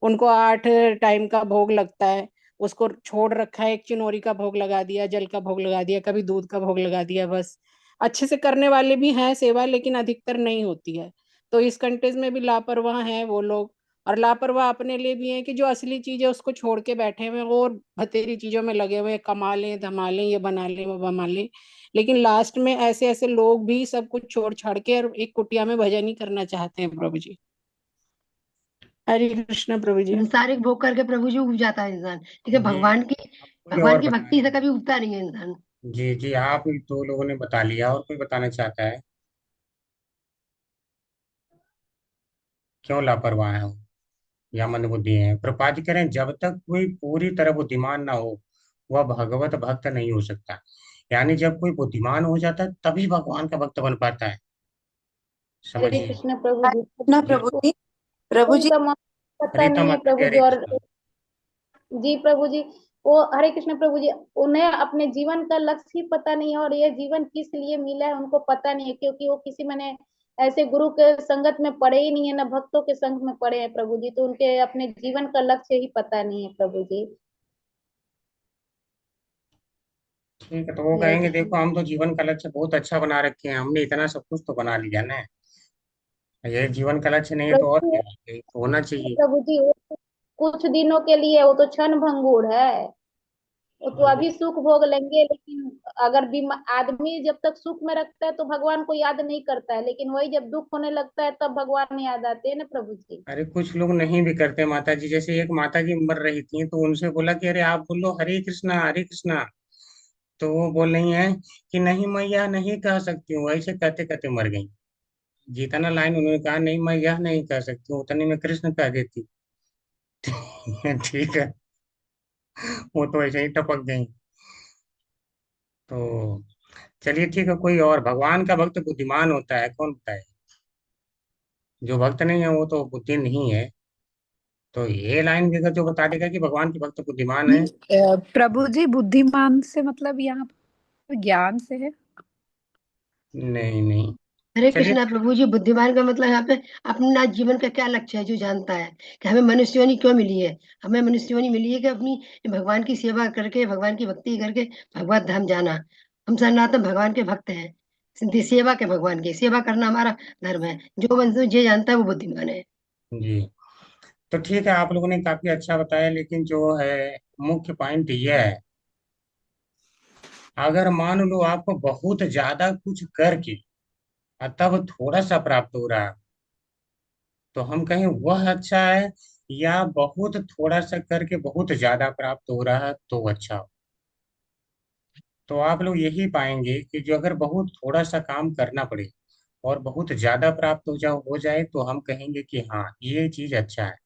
उनको 8 टाइम का भोग लगता है, उसको छोड़ रखा है, एक चिनोरी का भोग लगा दिया, जल का भोग लगा दिया, कभी दूध का भोग लगा दिया, बस। अच्छे से करने वाले भी हैं सेवा, लेकिन अधिकतर नहीं होती है। तो इस कंटेज में भी लापरवाह हैं वो लोग। और लापरवाह अपने लिए भी हैं कि जो असली चीज है उसको छोड़ के बैठे हुए हैं, वो और भतेरी चीजों में लगे हुए हैं, कमा लें धमा लें, ये बना लें वो बना लें। लेकिन लास्ट में ऐसे ऐसे लोग भी सब कुछ छोड़ छाड़ के और एक कुटिया में भजन ही करना चाहते हैं प्रभु जी। हरे कृष्ण प्रभु जी। संसारिक भोग करके प्रभु जी उब जाता है इंसान, लेकिन जी कोई भगवान और की भक्ति से बताएं। कभी उबता नहीं है इंसान। जी जी, आप दो लोगों ने बता लिया, और कोई बताना चाहता है? क्यों लापरवाह हो या मंदबुद्धि है? प्रपात करें, जब तक कोई पूरी तरह बुद्धिमान ना हो वह भगवत भक्त नहीं हो सकता। यानी जब कोई बुद्धिमान हो जाता है तभी भगवान का भक्त बन पाता है, हरे समझिए। कृष्ण प्रभु जी। ना जी, प्रभु जी। प्रभु जी। उनका मन पता रीता नहीं है माता जी, प्रभु जी। हरे और कृष्ण। जी प्रभु जी, वो हरे कृष्ण प्रभु जी, उन्हें अपने जीवन का लक्ष्य ही पता नहीं है, और ये जीवन किस लिए मिला है उनको पता नहीं है, क्योंकि वो किसी मैंने ऐसे गुरु के संगत में पड़े ही नहीं है, ना भक्तों के संग में पड़े हैं प्रभु जी, तो उनके अपने जीवन का लक्ष्य ही पता नहीं है प्रभु जी। ठीक है, तो वो हरे कहेंगे कृष्ण। देखो हम तो जीवन का लक्ष्य बहुत अच्छा बना रखे हैं, हमने इतना सब कुछ तो बना लिया ना। ये जीवन का लक्ष्य नहीं है तो और प्रभु क्या है? ये तो होना चाहिए। प्रभु जी, वो तो कुछ दिनों के लिए, वो तो क्षण भंगुर है। वो तो वो अभी सुख भोग लेंगे, लेकिन अगर आदमी जब तक सुख में रखता है तो भगवान को याद नहीं करता है, लेकिन वही जब दुख होने लगता है तब भगवान याद आते हैं ना प्रभु जी। अरे कुछ लोग नहीं भी करते माता जी, जैसे एक माता जी मर रही थी तो उनसे बोला कि अरे आप बोलो हरे कृष्णा हरे कृष्णा। तो वो बोल रही हैं कि नहीं मैं यह नहीं कह सकती हूँ, ऐसे कहते कहते मर गई। जितना लाइन उन्होंने कहा नहीं मैं यह नहीं कह सकती हूँ, उतने में कृष्ण कह देती। ठीक है, वो तो ऐसे ही टपक गई। तो चलिए ठीक है, कोई और भगवान का भक्त बुद्धिमान होता है, कौन बताए? जो भक्त नहीं है वो तो बुद्धि नहीं है। तो ये लाइन भी अगर जो बता देगा कि भगवान के भक्त बुद्धिमान है। प्रभु जी, बुद्धिमान से मतलब यहाँ पर ज्ञान से है? नहीं नहीं। हरे चलिए। कृष्णा प्रभु जी, बुद्धिमान का मतलब यहाँ पे अपना जीवन का क्या लक्ष्य है जो जानता है कि हमें मनुष्य योनि क्यों मिली है। हमें मनुष्य योनि मिली है कि अपनी भगवान की सेवा करके, भगवान की भक्ति करके भगवत धाम जाना। हम सनातन भगवान के भक्त हैं, सेवा के, भगवान की सेवा करना हमारा धर्म है। जो मनुष्य ये जानता है वो बुद्धिमान है। जी, तो ठीक है, आप लोगों ने काफी अच्छा बताया, लेकिन जो है मुख्य पॉइंट ये है, अगर मान लो आपको बहुत ज्यादा कुछ करके और तब थोड़ा सा प्राप्त हो रहा है, तो हम कहें वह अच्छा है, या बहुत थोड़ा सा करके बहुत ज्यादा प्राप्त हो रहा है तो अच्छा हो? तो आप लोग यही पाएंगे कि जो अगर बहुत थोड़ा सा काम करना पड़े और बहुत ज्यादा प्राप्त हो जाए तो हम कहेंगे कि हाँ ये चीज अच्छा है।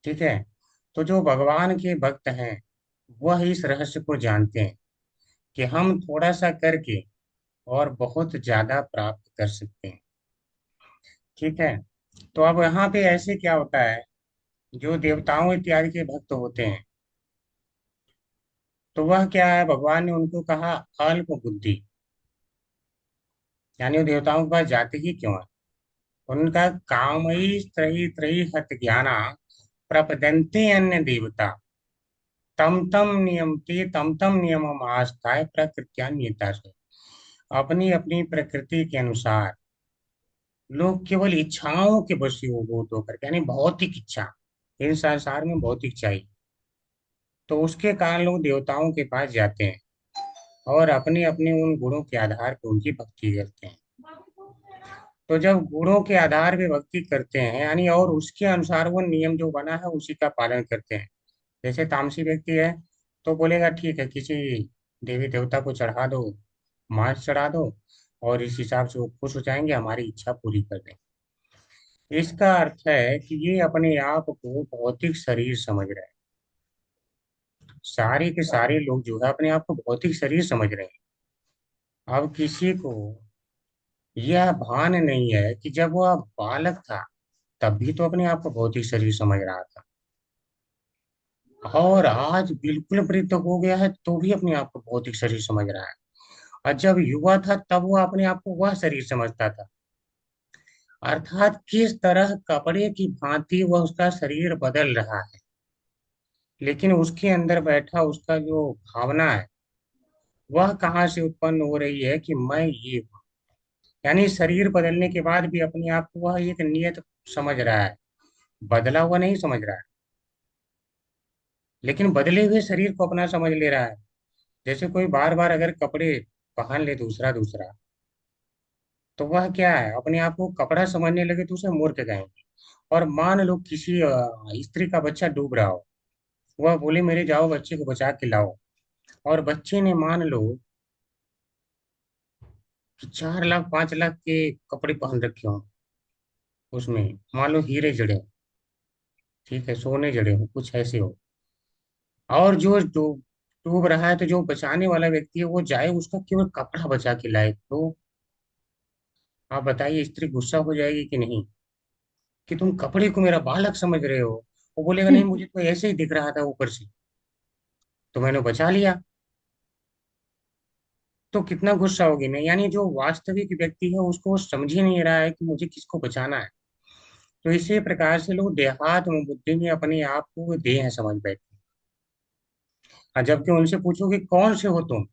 ठीक है, तो जो भगवान के भक्त हैं वह इस रहस्य को जानते हैं कि हम थोड़ा सा करके और बहुत ज्यादा प्राप्त कर सकते हैं। ठीक है, तो अब यहाँ पे ऐसे क्या होता है, जो देवताओं इत्यादि के भक्त होते हैं, तो वह क्या है, भगवान ने उनको कहा अल्प बुद्धि, यानी वो देवताओं के पास जाते ही क्यों है? उनका कामई त्रयी त्रयी हत ज्ञाना प्रपदन्ते अन्य देवता तम तम नियम आस्थाए प्रकृत्या नियता से। अपनी अपनी प्रकृति के अनुसार लोग केवल इच्छाओं के वशीभूत होकर, यानी भौतिक इच्छा, इन संसार में भौतिक चाहिए, तो उसके कारण लोग देवताओं के पास जाते हैं और अपने अपने उन गुणों के आधार पर उनकी भक्ति करते हैं। तो जब गुणों के आधार पे भक्ति करते हैं, यानी और उसके अनुसार वो नियम जो बना है उसी का पालन करते हैं। जैसे तामसी व्यक्ति है तो बोलेगा ठीक है किसी देवी देवता को चढ़ा दो, मांस चढ़ा दो, और इस हिसाब से वो खुश हो जाएंगे, हमारी इच्छा पूरी कर देंगे। इसका अर्थ है कि ये अपने आप को भौतिक शरीर समझ रहे हैं। सारे के सारे लोग जो है अपने आप को भौतिक शरीर समझ रहे हैं। अब किसी को यह भान नहीं है कि जब वह बालक था तब भी तो अपने आप को भौतिक शरीर समझ रहा था, और आज बिल्कुल वृद्ध हो गया है तो भी अपने आप को भौतिक शरीर समझ रहा है। और जब युवा था तब वो अपने आप को वह शरीर समझता था। अर्थात किस तरह कपड़े की भांति वह उसका शरीर बदल रहा है। लेकिन उसके अंदर बैठा उसका जो भावना है वह कहाँ से उत्पन्न हो रही है कि मैं ये हूँ। यानी शरीर बदलने के बाद भी अपने आप को वह एक नियत समझ रहा है, बदला हुआ नहीं समझ रहा है, लेकिन बदले हुए शरीर को अपना समझ ले रहा है। जैसे कोई बार बार अगर कपड़े पहन ले दूसरा दूसरा, तो वह क्या है, अपने आप को कपड़ा समझने लगे तो उसे मूर्ख कहेंगे। और मान लो किसी स्त्री का बच्चा डूब रहा हो, वह बोले मेरे जाओ बच्चे को बचा के लाओ, और बच्चे ने मान लो कि 4 लाख 5 लाख के कपड़े पहन रखे हो, उसमें मान लो हीरे जड़े हो, ठीक है, सोने जड़े हो, कुछ ऐसे हो, और जो डूब डूब रहा है, तो जो बचाने वाला व्यक्ति है वो जाए उसका केवल कपड़ा बचा के लाए, तो आप बताइए स्त्री गुस्सा हो जाएगी कि नहीं, कि तुम कपड़े को मेरा बालक समझ रहे हो। वो बोलेगा नहीं, मुझे तो ऐसे ही दिख रहा था ऊपर से, तो मैंने बचा लिया। तो कितना गुस्सा होगी नहीं, यानी जो वास्तविक व्यक्ति है उसको वो समझ ही नहीं रहा है कि मुझे किसको बचाना है। तो इसी प्रकार से लोग देहात्म बुद्धि में अपने आप को देह समझ बैठे हैं। और जबकि उनसे पूछो कि कौन से हो तुम,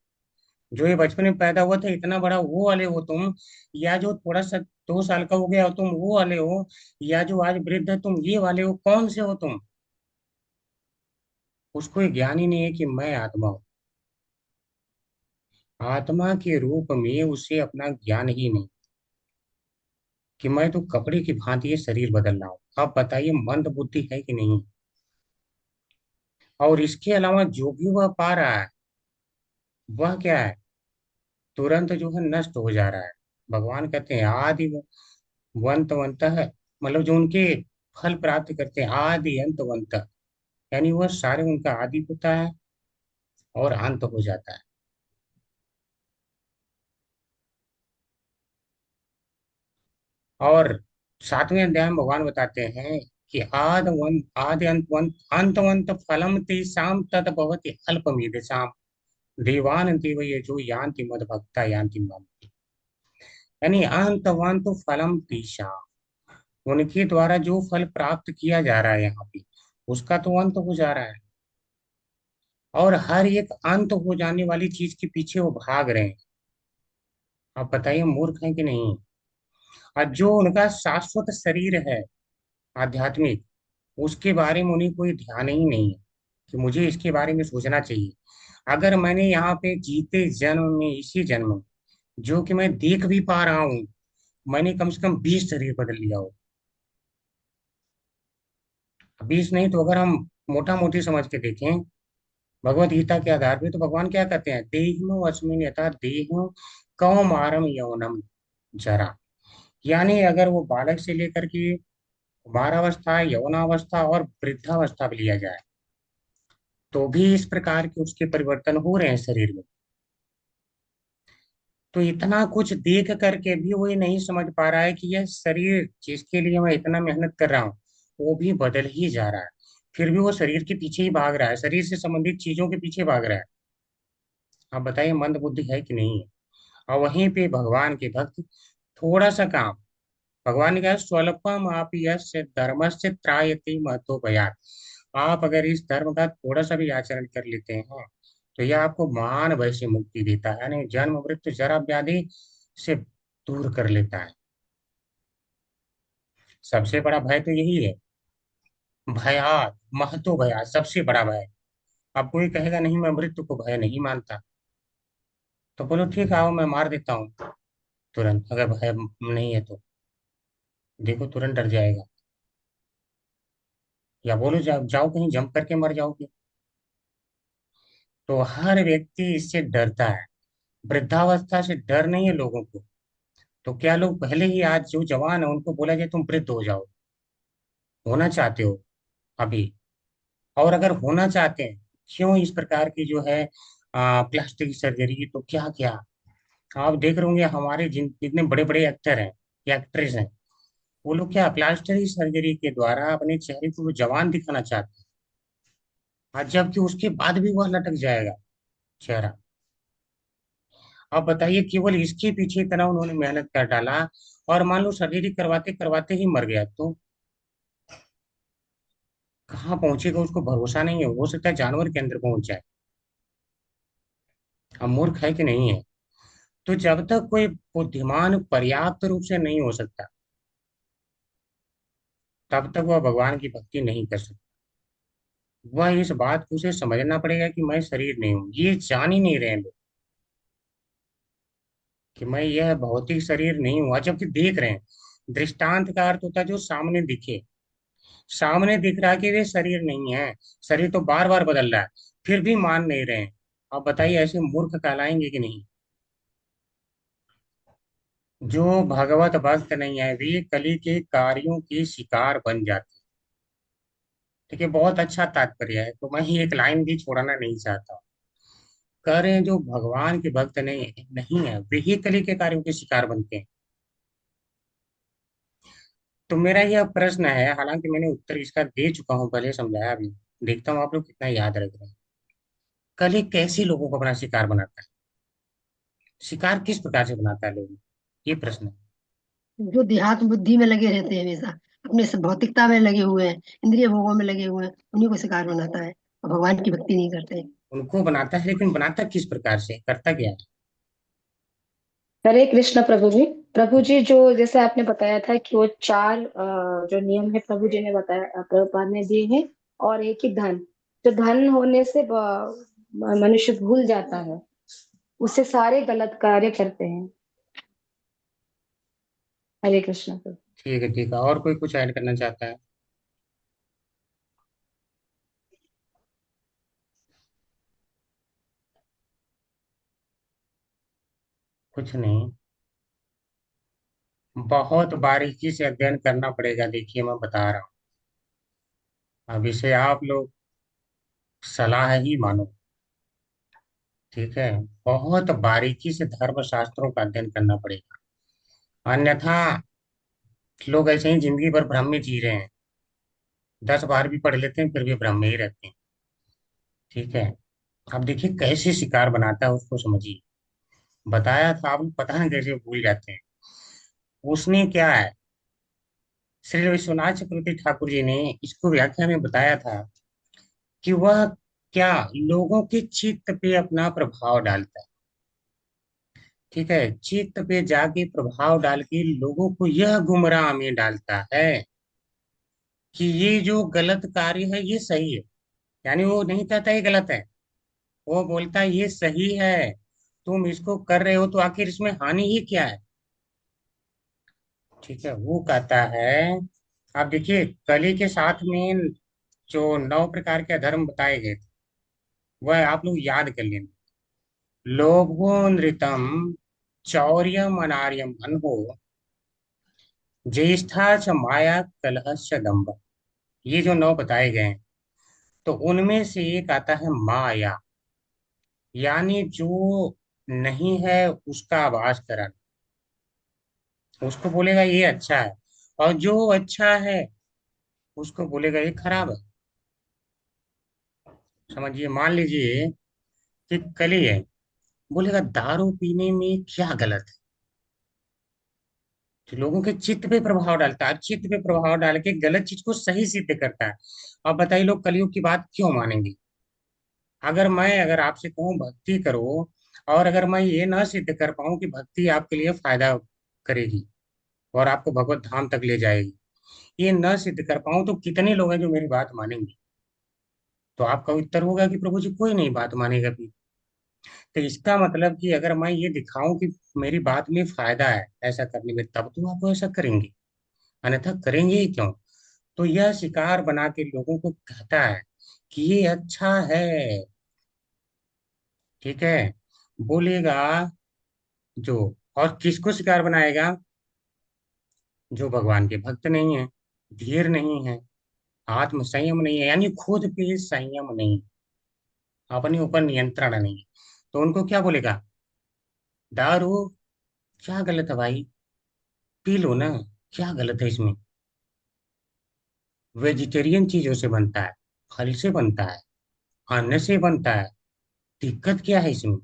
जो ये बचपन में पैदा हुआ था इतना बड़ा वो वाले हो तुम, या जो थोड़ा सा 2 साल का हो गया हो तुम वो वाले हो, या जो आज वृद्ध है तुम ये वाले हो, कौन से हो तुम। उसको ये ज्ञान ही नहीं है कि मैं आत्मा हूँ। आत्मा के रूप में उसे अपना ज्ञान ही नहीं कि मैं तो कपड़े की भांति ये शरीर बदल रहा हूँ। आप बताइए मंद बुद्धि है कि नहीं। और इसके अलावा जो भी वह पा रहा है वह क्या है, तुरंत जो है नष्ट हो जा रहा है। भगवान कहते हैं आदि वंत है, मतलब जो उनके फल प्राप्त करते हैं आदि अंतवंत, यानी वह सारे उनका आदि होता है और अंत हो जाता है। और 7वें अध्याय में भगवान बताते हैं कि आदि अंतवंत फलम तेषां तद भवति अल्पमेधसाम देवान देव ये जो यान्ति मद भक्ता यान्ति मम। यानी अंतवंत फलम तेषां, उनके द्वारा जो फल प्राप्त किया जा रहा है यहाँ पे, उसका तो अंत हो जा रहा है। और हर एक अंत हो जाने वाली चीज के पीछे वो भाग रहे हैं। आप बताइए मूर्ख हैं कि नहीं। और जो उनका शाश्वत शरीर है आध्यात्मिक, उसके बारे में उन्हें कोई ध्यान ही नहीं है कि मुझे इसके बारे में सोचना चाहिए। अगर मैंने यहाँ पे जीते जन्म में इसी जन्म में जो कि मैं देख भी पा रहा हूँ, मैंने कम से कम 20 शरीर बदल लिया हो। 20 नहीं तो अगर हम मोटा मोटी समझ के देखें भगवत गीता के आधार पे, तो भगवान क्या कहते हैं, देहिनो अस्मिन यथा देहिनो कौमारम यौनम जरा। यानी अगर वो बालक से लेकर के कुमारावस्था यौनावस्था और वृद्धावस्था भी लिया जाए, तो भी इस प्रकार के उसके परिवर्तन हो रहे हैं शरीर में। तो इतना कुछ देख करके भी वो ये नहीं समझ पा रहा है कि यह शरीर जिसके लिए मैं इतना मेहनत कर रहा हूँ वो भी बदल ही जा रहा है। फिर भी वो शरीर के पीछे ही भाग रहा है, शरीर से संबंधित चीजों के पीछे भाग रहा है। आप बताइए मंद बुद्धि है कि नहीं है। और वहीं पे भगवान के भक्त थोड़ा सा काम, भगवान ने कहा स्वल्पम आप यस्य धर्मस्य त्रायते महतो भयात्। आप अगर इस धर्म का थोड़ा सा भी आचरण कर लेते हैं तो यह आपको महान भय से मुक्ति देता है, यानी जन्म मृत्यु जरा व्याधि से दूर कर लेता है। सबसे बड़ा भय तो यही है, भयात महतो भयात, सबसे बड़ा भय। अब कोई कहेगा नहीं मैं मृत्यु को भय नहीं मानता, तो बोलो ठीक है आओ मैं मार देता हूँ तुरंत, अगर भय नहीं है तो देखो तुरंत डर जाएगा। या बोलो जाओ कहीं जंप करके मर जाओगे। तो हर व्यक्ति इससे डरता है, वृद्धावस्था से डर नहीं है लोगों को। तो क्या लोग पहले ही आज जो जवान है उनको बोला जाए तुम वृद्ध हो जाओ, होना चाहते हो अभी, और अगर होना चाहते हैं क्यों इस प्रकार की जो है प्लास्टिक सर्जरी, तो क्या क्या आप देख रहे होंगे हमारे जितने बड़े बड़े एक्टर हैं या एक्ट्रेस हैं, वो लोग क्या प्लास्टिक सर्जरी के द्वारा अपने चेहरे को वो जवान दिखाना चाहते हैं, और जबकि उसके बाद भी वह लटक जाएगा चेहरा। आप बताइए केवल इसके पीछे इतना उन्होंने मेहनत कर डाला, और मान लो सर्जरी करवाते करवाते ही मर गया, तो कहाँ पहुंचेगा उसको भरोसा नहीं है, हो सकता है जानवर के अंदर पहुंच जाए। हम मूर्ख है कि नहीं है? तो जब तक कोई बुद्धिमान पर्याप्त रूप से नहीं हो सकता, तब तक वह भगवान की भक्ति नहीं कर सकता। वह इस बात को उसे समझना पड़ेगा कि मैं शरीर नहीं हूं। ये जान ही नहीं रहे हैं लोग कि मैं यह भौतिक शरीर नहीं हुआ, जबकि देख रहे हैं। दृष्टांत का अर्थ होता है जो सामने दिखे। सामने दिख रहा है कि वे शरीर नहीं है, शरीर तो बार बार बदल रहा है, फिर भी मान नहीं रहे हैं। अब बताइए ऐसे मूर्ख कहलाएंगे कि नहीं? जो भगवत भक्त नहीं है वे कली के कार्यों के शिकार बन जाते हैं। ठीक है, बहुत अच्छा तात्पर्य है, तो मैं ही एक लाइन भी छोड़ना नहीं चाहता। कह रहे हैं जो भगवान के भक्त नहीं नहीं है वे ही कली के कार्यों के शिकार बनते हैं। तो मेरा यह प्रश्न है, हालांकि मैंने उत्तर इसका दे चुका हूं, पहले समझाया भी। देखता हूँ आप लोग कितना याद रख रहे हैं। कली कैसे लोगों को अपना शिकार बनाता है? शिकार किस प्रकार से बनाता है लोगों को? ये प्रश्न है। जो देहात्म बुद्धि में लगे रहते हैं हमेशा, अपने से भौतिकता में लगे हुए हैं, इंद्रिय भोगों में लगे हुए हैं, उन्हीं को शिकार बनाता है और भगवान की भक्ति नहीं करते। उनको बनाता है, लेकिन बनाता किस प्रकार से, करता क्या है? हरे कृष्ण प्रभु जी। प्रभु जी, जो जैसे आपने बताया था कि वो चार जो नियम है प्रभु जी ने बताया, प्रभुपाद ने दिए हैं। और एक ही धन, जो धन होने से मनुष्य भूल जाता है, उससे सारे गलत कार्य करते हैं। हरे कृष्ण प्रभु। ठीक है, ठीक है, और कोई कुछ ऐड करना चाहता है? कुछ नहीं। बहुत बारीकी से अध्ययन करना पड़ेगा, देखिए मैं बता रहा हूँ। अब इसे आप लोग सलाह ही मानो। ठीक है, बहुत बारीकी से धर्म शास्त्रों का अध्ययन करना पड़ेगा, अन्यथा लोग ऐसे ही जिंदगी भर भ्रम में जी रहे हैं। 10 बार भी पढ़ लेते हैं फिर भी भ्रम में ही रहते हैं। ठीक है, अब देखिए कैसे शिकार बनाता है उसको समझिए। बताया था, आप लोग पता नहीं कैसे भूल जाते हैं। उसने क्या है, श्री विश्वनाथ चक्रवर्ती ठाकुर जी ने इसको व्याख्या में बताया था कि वह क्या लोगों के चित्त पे अपना प्रभाव डालता है। ठीक है, चित्त पे जाके प्रभाव डाल के लोगों को यह गुमराह में डालता है कि ये जो गलत कार्य है ये सही है। यानी वो नहीं कहता ये गलत है, वो बोलता है ये सही है। तुम इसको कर रहे हो तो आखिर इसमें हानि ही क्या है? ठीक है, वो कहता है। आप देखिए कली के साथ में जो 9 प्रकार के अधर्म बताए गए थे, वह आप लोग याद कर लेना। लोभो नृतम, चौर्यम अनार्यम अनहो, ज्येष्ठा च माया कलह च दंभ। ये जो 9 बताए गए हैं, तो उनमें से एक आता है माया, यानी जो नहीं है उसका आभास कराना। उसको बोलेगा ये अच्छा है, और जो अच्छा है उसको बोलेगा ये खराब है। समझिए, मान लीजिए कि कली है, बोलेगा दारू पीने में क्या गलत है। तो लोगों के चित्त पे प्रभाव डालता है, चित्त पे प्रभाव डाल के गलत चीज को सही सिद्ध करता है। अब बताइए लोग कलयुग की बात क्यों मानेंगे? अगर आपसे कहूँ भक्ति करो, और अगर मैं ये ना सिद्ध कर पाऊं कि भक्ति आपके लिए फायदा करेगी और आपको भगवत धाम तक ले जाएगी, ये न सिद्ध कर पाऊं, तो कितने लोग हैं जो मेरी बात मानेंगे? तो आपका उत्तर होगा कि प्रभु जी कोई नहीं बात मानेगा भी। तो इसका मतलब कि अगर मैं ये दिखाऊं कि मेरी बात में फायदा है ऐसा करने में, तब तो आप ऐसा करेंगे, अन्यथा करेंगे ही क्यों? तो यह शिकार बना के लोगों को कहता है कि ये अच्छा है। ठीक है, बोलेगा जो, और किसको शिकार बनाएगा? जो भगवान के भक्त नहीं है, धीर नहीं है, आत्म संयम नहीं है, यानी खुद पे संयम नहीं, अपने ऊपर नियंत्रण नहीं, तो उनको क्या बोलेगा? दारू क्या गलत है भाई, पी लो ना, क्या गलत है इसमें? वेजिटेरियन चीजों से बनता है, फल से बनता है, अन्न से बनता है, दिक्कत क्या है इसमें?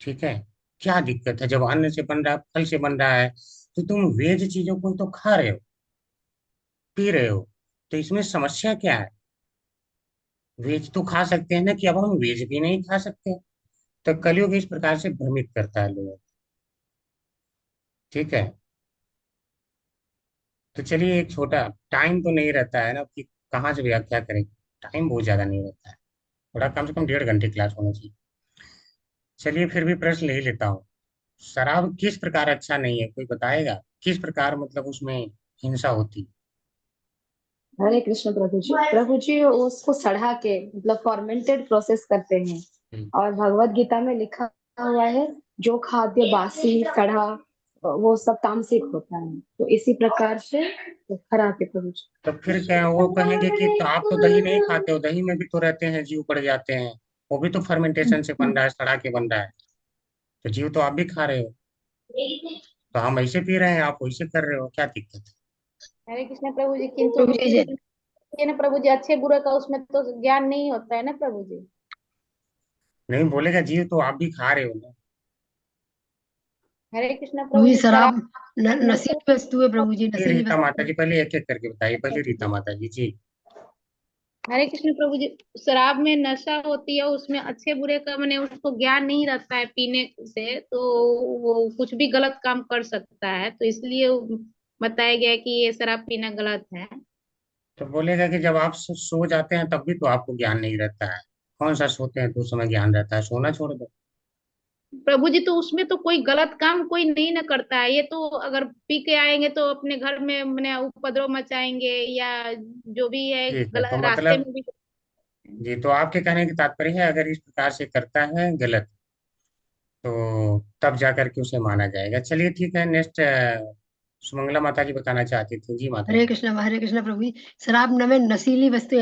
ठीक है, क्या दिक्कत है जब अन्न से बन रहा है, फल से बन रहा है? तो तुम वेज चीजों को तो खा रहे हो, पी रहे हो, तो इसमें समस्या क्या है? वेज तो खा सकते हैं ना, कि अब हम वेज भी नहीं खा सकते? तो कलयुग इस प्रकार से भ्रमित करता है लोगों को। ठीक है। तो चलिए, एक छोटा टाइम तो नहीं रहता है ना कि कहाँ से व्याख्या करें। टाइम बहुत ज्यादा नहीं रहता है, थोड़ा कम से कम 1.5 घंटे क्लास होना चाहिए। चलिए फिर भी प्रश्न ले लेता हूँ। शराब किस प्रकार अच्छा नहीं है, कोई बताएगा? किस प्रकार मतलब उसमें हिंसा होती हरे कृष्ण प्रभु जी। प्रभु जी उसको सड़ा के मतलब फॉर्मेंटेड प्रोसेस करते हैं। है? और भगवत गीता में लिखा हुआ है जो खाद्य बासी सड़ा वो सब तामसिक होता है, तो इसी प्रकार से तो खराब है प्रभु जी। तो फिर क्या वो कहेंगे कि तो आप तो दही नहीं खाते हो, दही में भी तो रहते हैं जीव, पड़ जाते हैं, वो भी तो फर्मेंटेशन से बन रहा है, सड़ा के बन रहा है। तो जीव तो आप भी खा रहे हो, तो हम ऐसे पी रहे हैं, आप वैसे कर रहे हो, क्या दिक्कत है? हरे कृष्ण प्रभु जी, किंतु प्रभु जी ये ना प्रभु जी, अच्छे बुरे का उसमें तो ज्ञान नहीं होता है ना प्रभु जी। नहीं बोलेगा, जीव तो आप भी खा रहे हो ना। हरे कृष्ण प्रभु प्रभु जी जी, शराब शराब नशीली वस्तु है प्रभु जी, ये नशीली रीता माता वस्तु जी, पहले एक एक करके बताइए, पहले रीता माता जी जी। हरे कृष्ण प्रभु जी, शराब में नशा होती है, उसमें अच्छे बुरे का मैंने उसको ज्ञान नहीं रहता है पीने से, तो वो कुछ भी गलत काम कर सकता है, तो इसलिए बताया गया है कि ये शराब पीना गलत है। तो बोलेगा कि जब आप सो जाते हैं तब भी तो आपको ज्ञान नहीं रहता है। कौन सा सोते हैं तो उस समय ज्ञान रहता है, सोना छोड़ दो। प्रभु जी, तो उसमें तो कोई गलत काम कोई नहीं ना करता है, ये तो अगर पी के आएंगे तो अपने घर में मैंने उपद्रव मचाएंगे या जो भी है ठीक है, तो गलत रास्ते मतलब में भी। जी, तो आपके कहने की तात्पर्य है अगर इस प्रकार से करता है गलत, तो तब जाकर के उसे माना जाएगा। चलिए ठीक है, नेक्स्ट। सुमंगला माता जी बताना चाहती थी, जी माता जी। हरे कृष्ण प्रभु जी। शराब में नशीली वस्तु,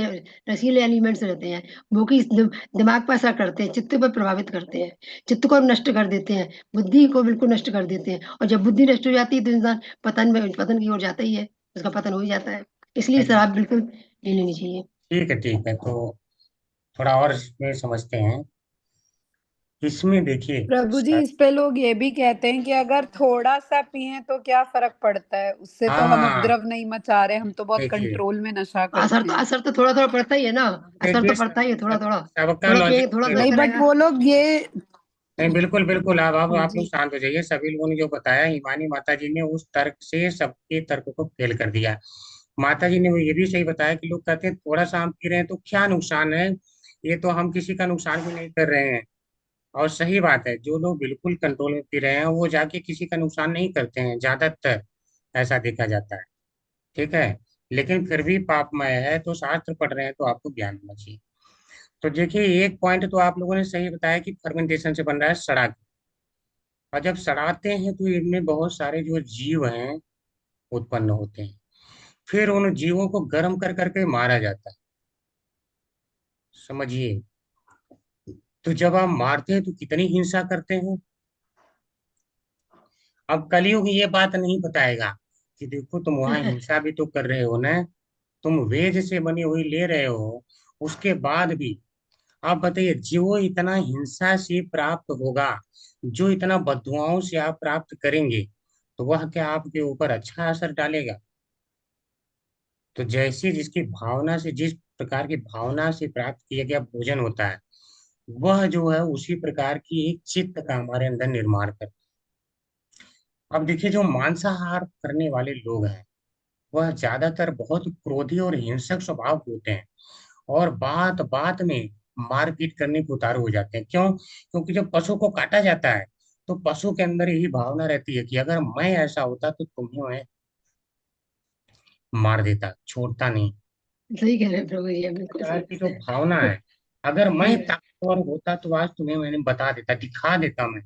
नशीले एलिमेंट्स रहते हैं, वो कि दिमाग पर असर करते हैं, चित्त पर प्रभावित करते हैं, चित्त को नष्ट कर देते हैं, बुद्धि को बिल्कुल नष्ट कर देते हैं, और जब बुद्धि नष्ट हो जाती है तो इंसान पतन की ओर जाता ही है, उसका पतन हो ही जाता है। इसलिए शराब बिल्कुल नहीं लेनी चाहिए। ठीक है, तो थोड़ा और इसमें समझते हैं। इसमें देखिए, प्रभु जी, इस पे लोग ये भी कहते हैं कि अगर थोड़ा सा पिए तो क्या फर्क पड़ता है, उससे तो हम हाँ उपद्रव नहीं मचा रहे, हम तो बहुत देखिए, कंट्रोल में नशा करते हैं। असर तो थोड़ा थोड़ा पड़ता ही है ना। असर देखिए तो पड़ता ही है, थोड़ा थोड़ा। सबका थोड़ा लॉजिक पिएंगे, थोड़ा असर नहीं, बट करेगा। वो लोग ये नहीं, बिल्कुल बिल्कुल, आप लोग जी शांत हो जाइए। सभी लोगों ने जो बताया, हिमानी माता जी ने उस तर्क से सबके तर्क को फेल कर दिया। माता जी ने वो ये भी सही बताया कि लोग कहते हैं थोड़ा सा हम पी रहे हैं तो क्या नुकसान है, ये तो हम किसी का नुकसान भी नहीं कर रहे हैं। और सही बात है, जो लोग बिल्कुल कंट्रोल में पी रहे हैं वो जाके किसी का नुकसान नहीं करते हैं, ज्यादातर ऐसा देखा जाता है। ठीक है। लेकिन फिर भी पापमय है, तो शास्त्र पढ़ रहे हैं तो आपको ज्ञान होना चाहिए। तो देखिए, एक पॉइंट तो आप लोगों ने सही बताया कि फर्मेंटेशन से बन रहा है सड़ा। और जब सड़ाते हैं तो इनमें बहुत सारे जो जीव हैं उत्पन्न होते हैं, फिर उन जीवों को गर्म कर करके मारा जाता है। समझिए, तो जब आप मारते हैं तो कितनी हिंसा करते हैं। अब कलयुग ये बात नहीं बताएगा कि देखो तुम वहां हिंसा भी तो कर रहे हो ना, तुम वेद से बनी हुई ले रहे हो, उसके बाद भी आप बताइए, जो इतना हिंसा से प्राप्त होगा, जो इतना बददुआओं से आप प्राप्त करेंगे, तो वह क्या आपके ऊपर अच्छा असर डालेगा? तो जैसे जिसकी भावना से, जिस प्रकार की भावना से प्राप्त किया गया भोजन होता है, वह जो है उसी प्रकार की एक चित्त का हमारे अंदर निर्माण करता है। अब देखिए, जो मांसाहार करने वाले लोग हैं, वह ज्यादातर बहुत क्रोधी और हिंसक स्वभाव के होते हैं, और बात बात में मारपीट करने को उतारू हो जाते हैं। क्यों? क्योंकि जब पशु को काटा जाता है, तो पशु के अंदर यही भावना रहती है कि अगर मैं ऐसा होता तो तुम्हें मैं मार देता, छोड़ता नहीं। सही कह रहे हैं प्रभु जी, इस बिल्कुल प्रकार सही। की जो भावना है, अगर मैं ताकतवर होता तो आज तुम्हें मैंने बता देता, दिखा देता मैं।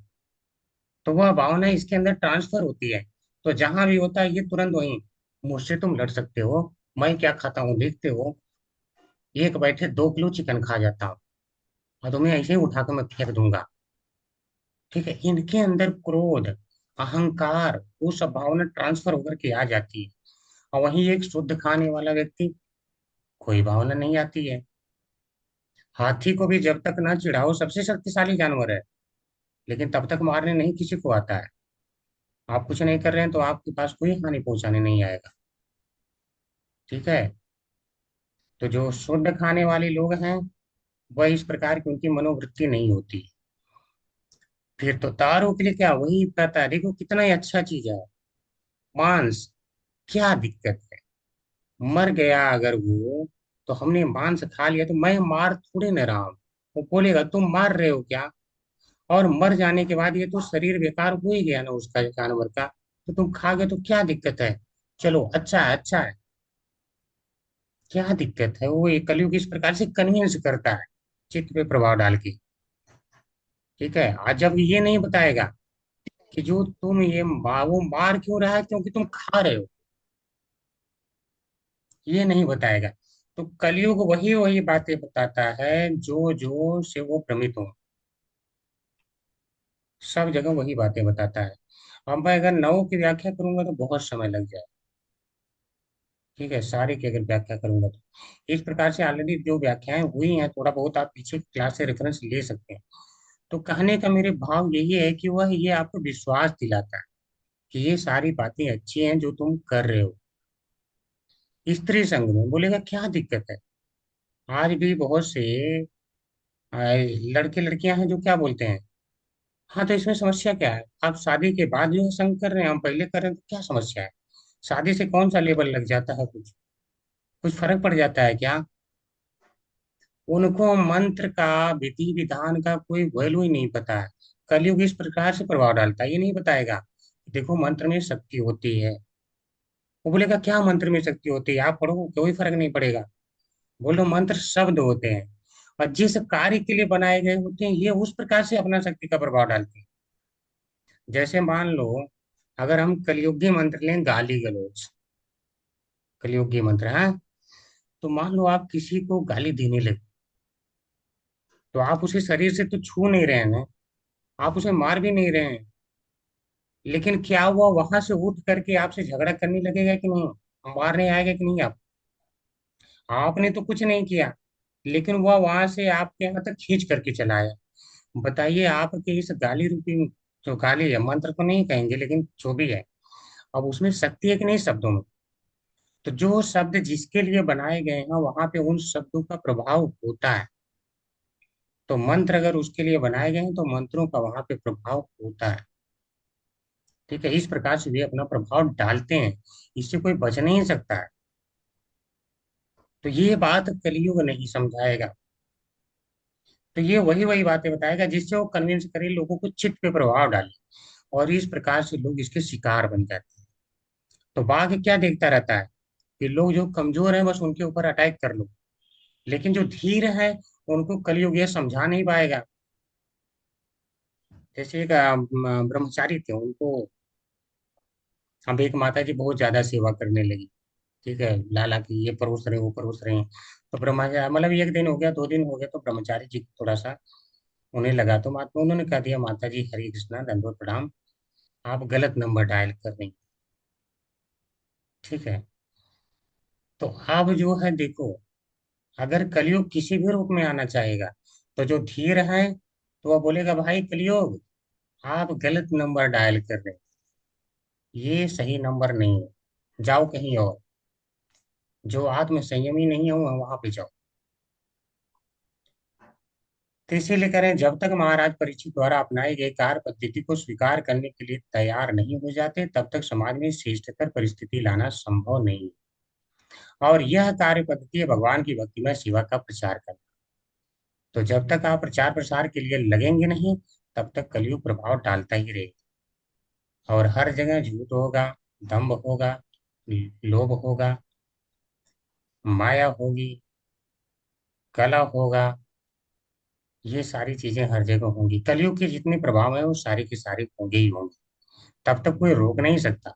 तो वह भावना इसके अंदर ट्रांसफर होती है। तो जहां भी होता है ये तुरंत वही, मुझसे तुम लड़ सकते हो, मैं क्या खाता हूँ देखते हो, एक बैठे 2 किलो चिकन खा जाता हूँ, और तुम्हें ऐसे ही उठा कर मैं फेंक दूंगा। ठीक है, इनके अंदर क्रोध, अहंकार, वो सब भावना ट्रांसफर होकर के आ जाती है। और वहीं एक शुद्ध खाने वाला व्यक्ति, कोई भावना नहीं आती है। हाथी को भी जब तक ना चिढ़ाओ, सबसे शक्तिशाली जानवर है, लेकिन तब तक मारने नहीं किसी को आता है। आप कुछ नहीं कर रहे हैं तो आपके पास कोई हानि पहुंचाने नहीं आएगा। ठीक है। तो जो शुद्ध खाने वाले लोग हैं वह इस प्रकार की उनकी मनोवृत्ति नहीं होती। फिर तो तारों के लिए क्या वही कहता है, देखो कितना ही अच्छा चीज है मांस, क्या दिक्कत है। मर गया अगर वो, तो हमने मांस खा लिया तो मैं मार थोड़े न रहा हूं। वो बोलेगा तुम मार रहे हो क्या। और मर जाने के बाद ये तो शरीर बेकार हो ही गया ना उसका, जानवर का, तो तुम खा गए तो क्या दिक्कत है। चलो अच्छा है अच्छा है, क्या दिक्कत है। वो ये कलयुग इस प्रकार से कन्विंस करता है, चित्त पे प्रभाव डाल के। ठीक है, आज जब ये नहीं बताएगा कि जो तुम ये वो मार क्यों रहा है, क्योंकि तुम खा रहे हो, ये नहीं बताएगा। तो कलयुग वही वही बातें बताता है जो जो से वो भ्रमित हो, सब जगह वही बातें बताता है। अब मैं अगर नौ की व्याख्या करूंगा तो बहुत समय लग जाए। ठीक है, सारे की अगर व्याख्या करूंगा तो इस प्रकार से ऑलरेडी जो व्याख्याएं हुई हैं, थोड़ा बहुत आप पीछे क्लास से रेफरेंस ले सकते हैं। तो कहने का मेरे भाव यही है कि वह ये आपको विश्वास दिलाता है कि ये सारी बातें अच्छी हैं जो तुम कर रहे हो। स्त्री संग में बोलेगा क्या दिक्कत है। आज भी बहुत से आ, लड़के लड़कियां हैं जो क्या बोलते हैं, हाँ तो इसमें समस्या क्या है, आप शादी के बाद जो है संग कर रहे हैं, हम पहले कर रहे हैं, तो क्या समस्या है। शादी से कौन सा लेबल लग जाता है, कुछ कुछ फर्क पड़ जाता है क्या। उनको मंत्र का, विधि विधान का कोई वैल्यू ही नहीं पता है। कलयुग इस प्रकार से प्रभाव डालता है, ये नहीं बताएगा देखो मंत्र में शक्ति होती है। वो बोलेगा क्या मंत्र में शक्ति होती है, आप पढ़ो कोई फर्क नहीं पड़ेगा। बोलो मंत्र शब्द होते हैं, और जिस कार्य के लिए बनाए गए होते हैं ये उस प्रकार से अपना शक्ति का प्रभाव डालते हैं। जैसे मान लो, अगर हम कलयुगी मंत्र लें, गाली गलौज, कलयुगी मंत्र है, तो मान लो आप किसी को गाली देने लगे, तो आप उसे शरीर से तो छू नहीं रहे हैं ना, आप उसे मार भी नहीं रहे हैं, लेकिन क्या वो वहां से उठ करके आपसे झगड़ा करने लगेगा कि नहीं, मारने आएगा कि नहीं आप। आपने तो कुछ नहीं किया, लेकिन वह वहां से आपके यहाँ तक खींच करके चला आया। बताइए आपके इस गाली रूपी, जो गाली है, मंत्र तो नहीं कहेंगे लेकिन जो भी है, अब उसमें शक्ति है कि नहीं शब्दों में। तो जो शब्द जिसके लिए बनाए गए हैं वहां पे उन शब्दों का प्रभाव होता है। तो मंत्र अगर उसके लिए बनाए गए हैं तो मंत्रों का वहां पे प्रभाव होता है। ठीक है, इस प्रकार से वे अपना प्रभाव डालते हैं, इससे कोई बच नहीं सकता है। तो ये बात कलयुग नहीं समझाएगा। तो ये वही वही बातें बताएगा जिससे वो कन्विंस करे, लोगों को चित्त पे प्रभाव डाले, और इस प्रकार से लोग इसके शिकार बन जाते हैं। तो बाघ क्या देखता रहता है कि लोग जो कमजोर हैं बस उनके ऊपर अटैक कर लो, लेकिन जो धीर है उनको कलयुग ये समझा नहीं पाएगा। जैसे एक ब्रह्मचारी थे, उनको अब एक माता जी बहुत ज्यादा सेवा करने लगी। ठीक है, लाला की ये परोस रहे हैं, वो परोस रहे हैं। तो ब्रह्मचारी मतलब एक दिन हो गया, दो दिन हो गया, तो ब्रह्मचारी जी थोड़ा सा उन्हें लगा, तो महात्मा उन्होंने कह दिया माता जी हरे कृष्णा दंडवत प्रणाम, आप गलत नंबर डायल कर रही हैं। ठीक है, तो अब जो है देखो, अगर कलयुग किसी भी रूप में आना चाहेगा, तो जो धीर है तो वह बोलेगा भाई कलयुग आप गलत नंबर डायल कर रहे हैं, ये सही नंबर नहीं है, जाओ कहीं और। जो आत्म संयमी नहीं है वहां पे जाओ। तो इसीलिए कह रहे हैं जब तक महाराज परीक्षित द्वारा अपनाई गई कार्य पद्धति को स्वीकार करने के लिए तैयार नहीं हो जाते, तब तक समाज में श्रेष्ठतर परिस्थिति लाना संभव नहीं है। और यह कार्य पद्धति है भगवान की भक्तिमय सेवा का प्रचार करना। तो जब तक आप प्रचार प्रसार के लिए लगेंगे नहीं, तब तक कलयुग प्रभाव डालता ही रहेगा। और हर जगह झूठ होगा, दंभ होगा, लोभ होगा, माया होगी, कला होगा, ये सारी चीजें हर जगह होंगी। कलयुग के जितने प्रभाव है वो सारे के सारे होंगे ही होंगे, तब तक कोई रोक नहीं सकता।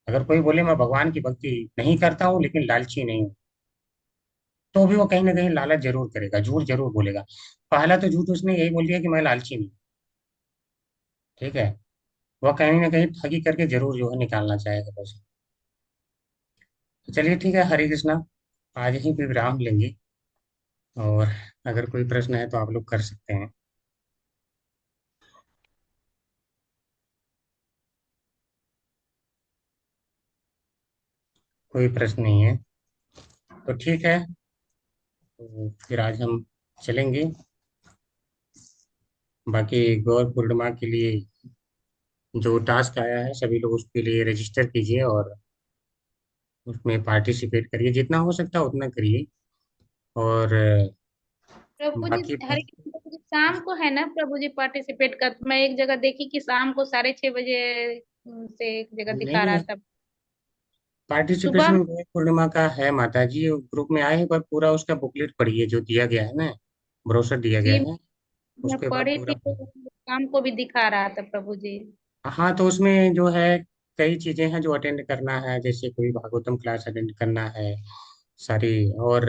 अगर कोई बोले मैं भगवान की भक्ति नहीं करता हूँ लेकिन लालची नहीं हूँ, तो भी वो कहीं ना कहीं लालच जरूर करेगा, झूठ जरूर बोलेगा। पहला तो झूठ उसने यही बोल दिया कि मैं लालची नहीं। ठीक है, वह कहीं ना कहीं ठगी करके जरूर जो है निकालना चाहेगा पैसे। तो चलिए ठीक है, हरे कृष्णा, आज ही पे विराम लेंगे। और अगर कोई प्रश्न है तो आप लोग कर सकते हैं। कोई प्रश्न नहीं है तो ठीक है। तो फिर आज हम चलेंगे। बाकी गौर पूर्णिमा के लिए जो टास्क आया है सभी लोग उसके लिए रजिस्टर कीजिए और उसमें पार्टिसिपेट करिए, जितना हो सकता है उतना करिए। और प्रभु जी, बाकी हरे कृष्ण प्रभु जी, शाम को है ना प्रभु जी पार्टिसिपेट कर? मैं एक जगह देखी कि शाम को 6:30 बजे से एक जगह दिखा रहा नहीं, था। सुबह पार्टिसिपेशन गौर पूर्णिमा का है माता जी, ग्रुप में आए हैं, पर पूरा उसका बुकलेट पढ़िए जो दिया गया है ना, ब्रोशर दिया गया जी है, मैं उसके बाद पढ़ी थी पूरा तो शाम को भी दिखा रहा था प्रभु जी। हाँ, तो उसमें जो है कई चीजें हैं जो अटेंड करना है, जैसे कोई भागवतम क्लास अटेंड करना है सारी। और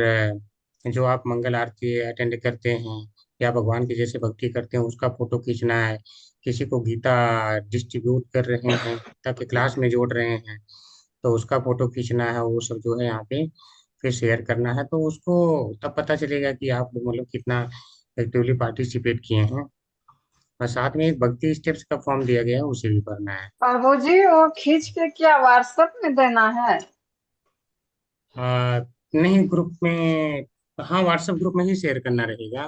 जो आप मंगल आरती अटेंड करते हैं या भगवान की जैसे भक्ति करते हैं उसका फोटो खींचना है। किसी को गीता डिस्ट्रीब्यूट कर रहे हैं, गीता के क्लास में जोड़ रहे हैं, तो उसका फोटो खींचना है, वो सब जो है यहाँ पे फिर शेयर करना है, तो उसको तब पता चलेगा कि आप मतलब कितना एक्टिवली पार्टिसिपेट किए हैं। और साथ में एक भक्ति स्टेप्स का फॉर्म दिया गया है, उसे भी भरना है। बाबूजी वो खींच के क्या व्हाट्सएप में देना है? नहीं, ग्रुप में, हाँ व्हाट्सएप ग्रुप में ही शेयर करना रहेगा,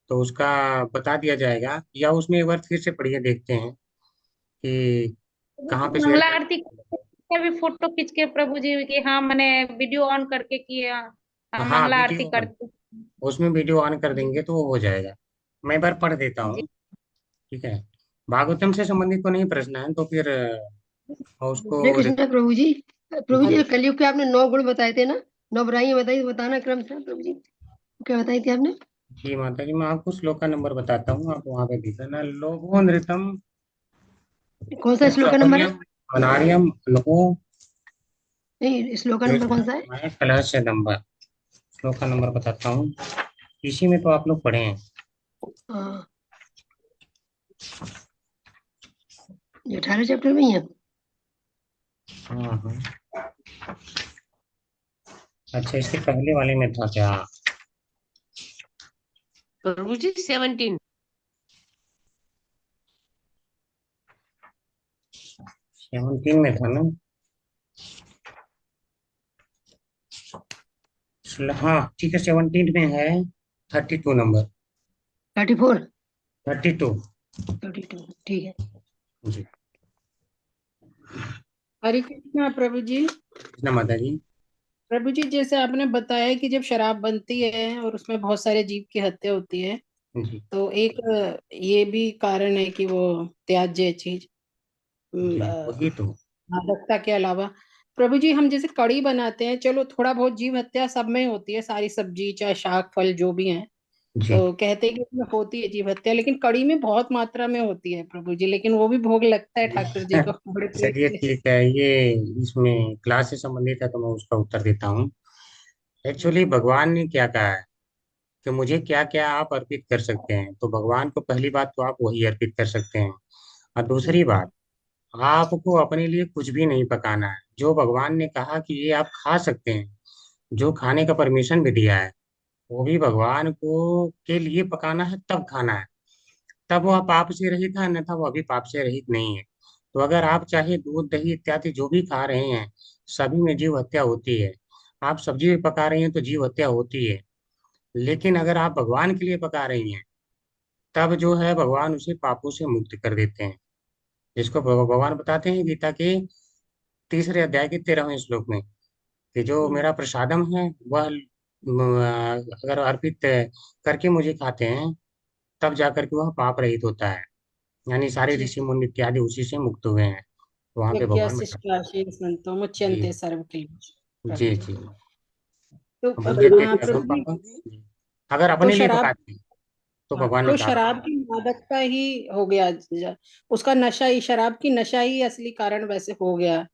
तो उसका बता दिया जाएगा, या उसमें एक बार फिर से पढ़िए, देखते हैं कि प्रभु कहाँ जी, पे शेयर मंगला करना आरती है। का भी फोटो खींच के प्रभु जी की, हाँ मैंने वीडियो ऑन करके किया, हाँ, हाँ मंगला आरती वीडियो ऑन, करते। उसमें वीडियो ऑन कर देंगे तो वो हो जाएगा। मैं एक बार पढ़ देता जी हूँ, ठीक है। भागवतम से संबंधित तो नहीं प्रश्न है, तो फिर उसको हरे कृष्ण प्रभु जी। प्रभु जी, जी। कलयुग के आपने 9 गुण बताए थे ना, 9 बुराइयां बताई, बताना क्रम से प्रभु जी, क्या बताई थी आपने? जी माता जी, मैं आपको श्लोक का नंबर बताता हूँ, आप वहाँ पे दिखाना। लोभो नृतम कौन सा श्लोक का नंबर है? चापल्यम अनार्यम अनहो। नहीं, श्लोक का नंबर कौन सा है? मैं कलश से नंबर, श्लोक का नंबर बताता हूँ, इसी में तो आप लोग पढ़े हैं। हाँ, ये 18 चैप्टर में ही है। हाँ हाँ, अच्छा इसके पहले वाले में था क्या? प्रभु जी 17। 17 में था ना? हाँ ठीक है, 17 में है, 32 नंबर। 34। 32। 32, ठीक है। जी। हरे कृष्णा प्रभु जी। कृष्णा माता जी। प्रभु जी जैसे आपने बताया कि जब शराब बनती है और उसमें बहुत सारे जीव की हत्या होती है, जी तो एक ये भी कारण है कि वो त्याज्य चीज जी, वही तो। मादकता के अलावा। प्रभु जी हम जैसे कड़ी बनाते हैं, चलो थोड़ा बहुत जीव हत्या सब में होती है, सारी सब्जी चाहे शाक फल जो भी है, जी तो कहते हैं कि उसमें होती है जीव हत्या, लेकिन कड़ी में बहुत मात्रा में होती है प्रभु जी, लेकिन वो भी भोग लगता है ठाकुर जी को बड़े प्रेम चलिए से। ठीक है, ये इसमें क्लास से संबंधित है तो मैं उसका उत्तर देता हूँ। एक्चुअली भगवान ने क्या कहा है कि मुझे क्या क्या आप अर्पित कर सकते हैं, तो भगवान को पहली बात तो आप वही अर्पित कर सकते हैं। और दूसरी बात, आपको अपने लिए कुछ भी नहीं पकाना है। जो भगवान ने कहा कि ये आप खा सकते हैं, जो खाने का परमिशन भी दिया है, वो भी भगवान को के लिए पकाना है, तब खाना है। तब वह पाप से रहित है, अन्यथा वह भी पाप से रहित नहीं है। तो अगर आप चाहे दूध दही इत्यादि जो भी खा रहे हैं, सभी में जीव हत्या होती है। आप सब्जी भी पका रही हैं तो जीव हत्या होती है। लेकिन अगर आप भगवान के लिए पका रही हैं, तब जो है भगवान उसे पापों से मुक्त कर देते हैं। जिसको भगवान बताते हैं गीता के 3 अध्याय के 13वें श्लोक में, कि जो मेरा प्रसादम है वह अगर अर्पित करके मुझे खाते हैं, तब जाकर के वह पाप रहित होता है। यानी सारे जी ऋषि मुनि इत्यादि उसी से मुक्त हुए हैं, तो वहां पे यज्ञ भगवान बता। शिष्टाशीन संतो जी मुच्यन्ते सर्व क्लेश। प्रभु जी जी जी। तो अब बुद्ध देव प्रभु हम जी, पापा जी। अगर तो अपने लिए शराब, पकाते हैं तो हाँ भगवान ने तो कहा। शराब की मादकता ही हो गया, उसका नशा ही, शराब की नशा ही असली कारण वैसे हो गया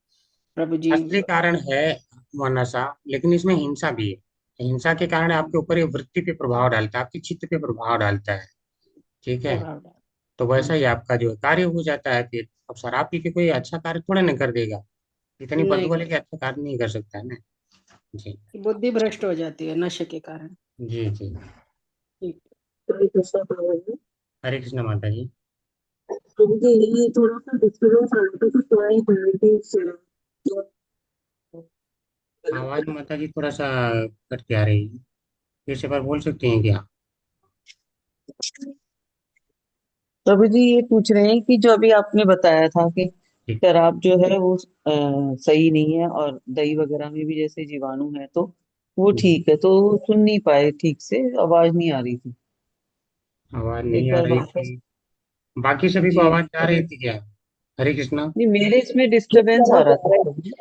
प्रभु जी। असली कारण है वह नशा, लेकिन इसमें हिंसा भी है। हिंसा के कारण आपके ऊपर ये वृत्ति पे प्रभाव डालता है, आपके चित्त पे प्रभाव डालता है, ठीक है। प्रभाव डाल। तो वैसा ही आपका जो है कार्य हो जाता है फिर। अब शराब पी के कोई अच्छा कार्य थोड़ा ना कर देगा, इतनी बदबू नहीं वाले कर, के अच्छा कार्य नहीं कर सकता है ना। जी बुद्धि भ्रष्ट हो जाती है नशे के कारण। जी जी। ठीक। हरे कृष्ण प्रभु जी। हरे कृष्णा माता जी। प्रभु जी ये थोड़ा सा डिस्टर्बेंस आ रहा था तो सुनाई पड़ रही थी आवाज माता जी थोड़ा सा कट के आ रही है। फिर से बार बोल सकती हैं क्या? प्रभु जी ये पूछ रहे हैं कि जो अभी आपने बताया था कि ठीक। शराब जो है वो सही नहीं है, और दही वगैरह में भी जैसे जीवाणु है तो वो जी, ठीक है, तो वो सुन नहीं पाए ठीक से, आवाज नहीं आ रही थी। आवाज एक नहीं आ बार रही वापस। थी। बाकी सभी को जी आवाज आ रही थी क्या? हरे कृष्णा। नहीं, मेरे इसमें डिस्टरबेंस आ रहा था प्रभु जी।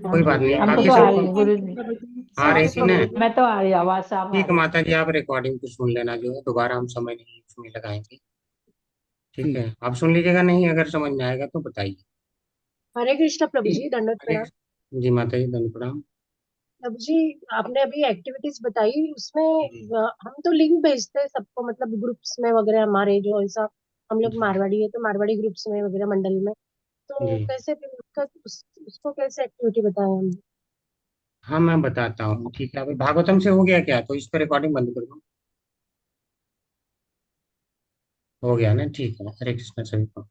कोई बात नहीं, हमको बाकी तो आ सबको रही है गुरु जी। आ रही थी ना। मैं तो आ रही आवाज साफ आ ठीक है रही। माता जी, आप रिकॉर्डिंग को सुन लेना, जो है दोबारा हम समय नहीं उसमें लगाएंगे। ठीक है, ठीक। आप सुन लीजिएगा, नहीं अगर समझ में आएगा तो बताइए। हरे कृष्ण प्रभु जी, दंडवत हरे प्रणाम। जी माता जी, धन्य प्रणाम। प्रभु जी, आपने अभी एक्टिविटीज बताई उसमें जी हम तो लिंक भेजते हैं सबको, मतलब ग्रुप्स में वगैरह, हमारे जो ऐसा हम लोग जी मारवाड़ी है तो मारवाड़ी ग्रुप्स में वगैरह मंडल में, तो जी। कैसे फिर उसको कैसे एक्टिविटी बताएं हम? हाँ मैं बताता हूँ, ठीक है। अभी भागवतम से हो गया क्या? तो इस पर रिकॉर्डिंग बंद कर दो। हो गया ना, ठीक है। हरे कृष्ण सभी को।